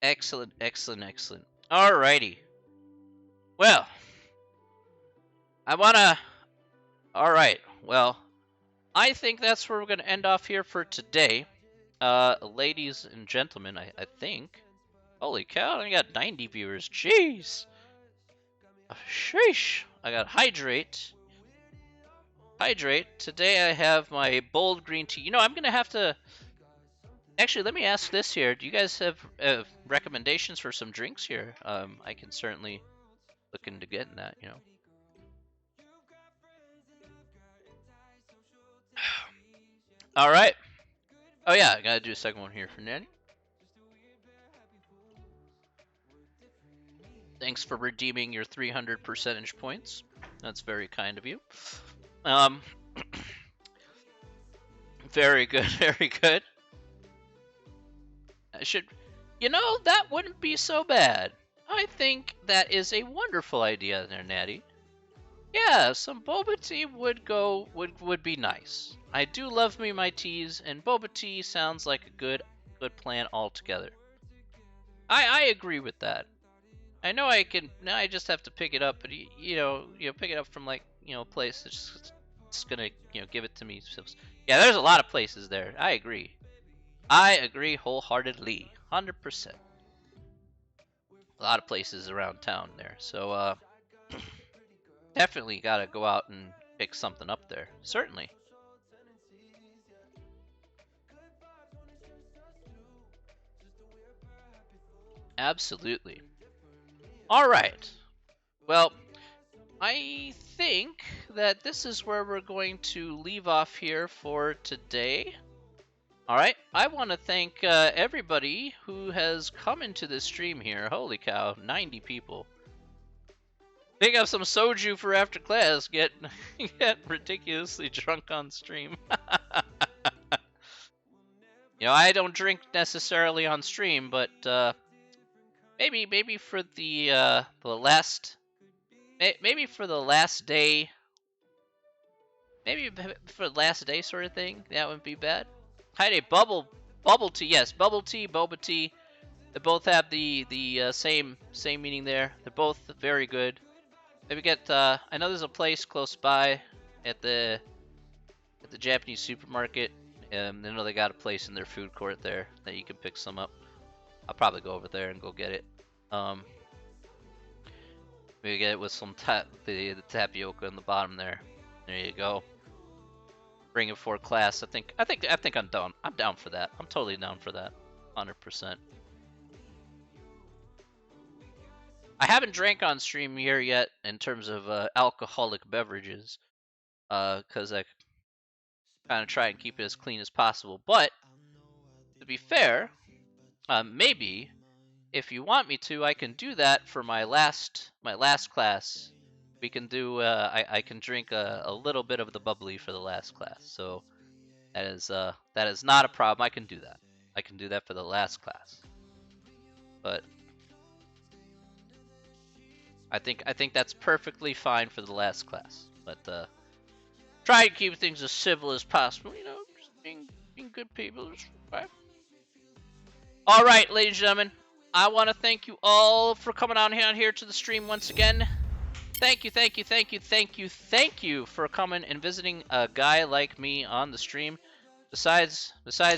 [SPEAKER 1] Excellent, excellent, excellent. Alrighty. Well, I wanna. Alright, well, I think that's where we're gonna end off here for today. Ladies and gentlemen, I think. Holy cow, I got 90 viewers. Jeez. Sheesh. I got Hydrate. Hydrate. Today I have my bold green tea. You know, I'm gonna have to. Actually, let me ask this here. Do you guys have recommendations for some drinks here? I can certainly look into getting that, you know. All right. Oh yeah, I gotta do a second one here for Natty. Thanks for redeeming your 300 percentage points. That's very kind of you. Um, very good, very good. I should, you know, that wouldn't be so bad. I think that is a wonderful idea there, Natty. Yeah, some boba tea would be nice. I do love me my teas, and boba tea sounds like a good plan altogether. I agree with that. I know I can. Now I just have to pick it up, but pick it up from like a place that's just gonna give it to me. So, yeah, there's a lot of places there. I agree. I agree wholeheartedly, 100%. A lot of places around town there. So definitely gotta go out and pick something up there. Certainly. Absolutely. All right. Well, I think that this is where we're going to leave off here for today. All right, I want to thank everybody who has come into this stream here. Holy cow, 90 people. Pick up some soju for after class. Get ridiculously drunk on stream. You know, I don't drink necessarily on stream, but maybe for the last for the last day, maybe for the last day sort of thing. That wouldn't be bad. Hi, day, bubble tea. Yes, bubble tea, boba tea. They both have the same meaning there. They're both very good. Maybe get I know there's a place close by at the Japanese supermarket. I know they got a place in their food court there that you can pick some up. I'll probably go over there and go get it. Maybe get it with some the tapioca in the bottom there. There you go. Bring it for class. I think I'm down. I'm down for that. I'm totally down for that. 100%. I haven't drank on stream here yet in terms of alcoholic beverages, because I kind of try and keep it as clean as possible. But to be fair, maybe if you want me to, I can do that for my last class. We can do. I can drink a little bit of the bubbly for the last class. So that is not a problem. I can do that. I can do that for the last class. But I think that's perfectly fine for the last class. But try to keep things as civil as possible. You know, just being good people. Right? All right, ladies and gentlemen, I want to thank you all for coming on here to the stream once again. Thank you for coming and visiting a guy like me on the stream. Besides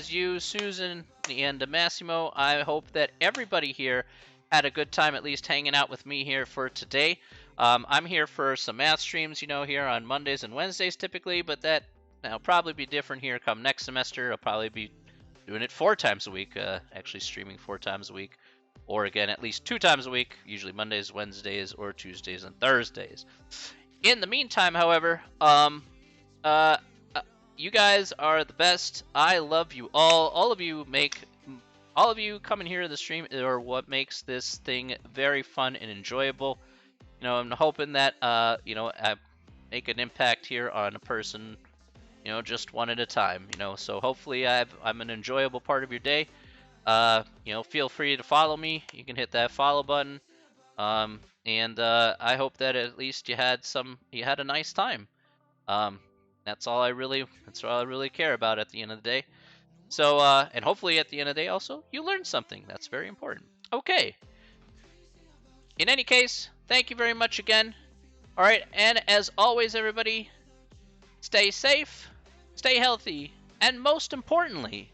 [SPEAKER 1] you, Susan, and Massimo, I hope that everybody here had a good time at least hanging out with me here for today. I'm here for some math streams, you know, here on Mondays and Wednesdays typically, but that'll probably be different here come next semester. I'll probably be doing it 4 times a week, actually streaming 4 times a week, or again, at least 2 times a week, usually Mondays, Wednesdays, or Tuesdays and Thursdays. In the meantime, however, you guys are the best. I love you all. All of you coming here to the stream are what makes this thing very fun and enjoyable. You know, I'm hoping that you know, I make an impact here on a person, you know, just one at a time. You know, so hopefully I'm an enjoyable part of your day. You know, feel free to follow me. You can hit that follow button. And I hope that at least you had a nice time. That's all I really care about at the end of the day. So, and hopefully at the end of the day also, you learned something. That's very important. Okay. In any case, thank you very much again. All right, and as always, everybody, stay safe, stay healthy, and most importantly,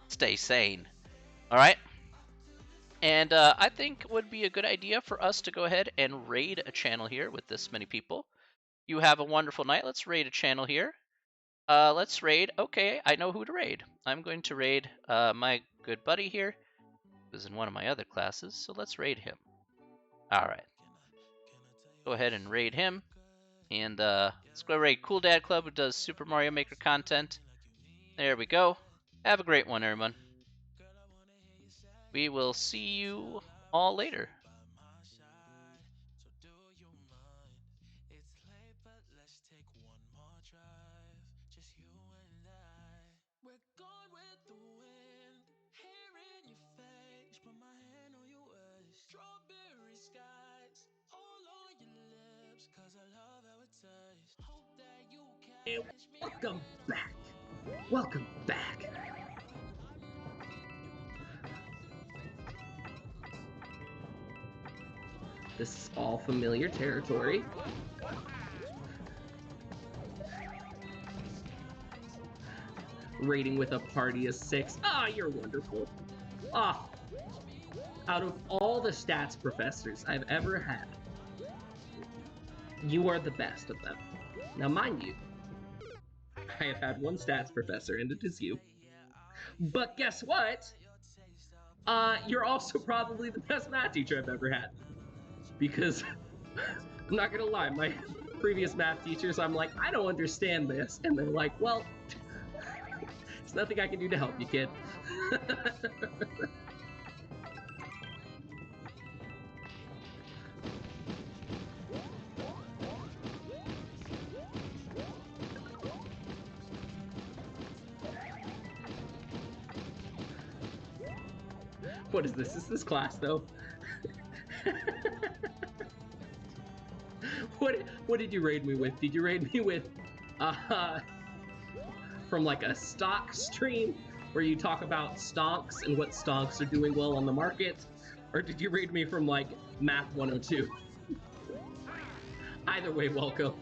[SPEAKER 1] stay sane. All right? And I think it would be a good idea for us to go ahead and raid a channel here with this many people. You have a wonderful night. Let's raid a channel here. Let's raid. Okay, I know who to raid. I'm going to raid my good buddy here, who's in one of my other classes. So let's raid him. All right. Go ahead and raid him. And let's go raid Cool Dad Club, who does Super Mario Maker content. There we go. Have a great one, everyone. We will see you all later.
[SPEAKER 2] Welcome back. Welcome back. This is all familiar territory. Rating with a party of 6. Ah, you're wonderful. Ah, out of all the stats professors I've ever had, you are the best of them. Now, mind you, I have had one stats professor, and it is you. But guess what? You're also probably the best math teacher I've ever had. Because, I'm not gonna lie, my previous math teachers, I'm like, I don't understand this. And they're like, well, There's nothing I can do to help you, kid. What is this? Is this class, though? What did you raid me with? Did you raid me with, from like a stock stream where you talk about stonks and what stonks are doing well on the market? Or did you raid me from like Math 102? Either way, welcome.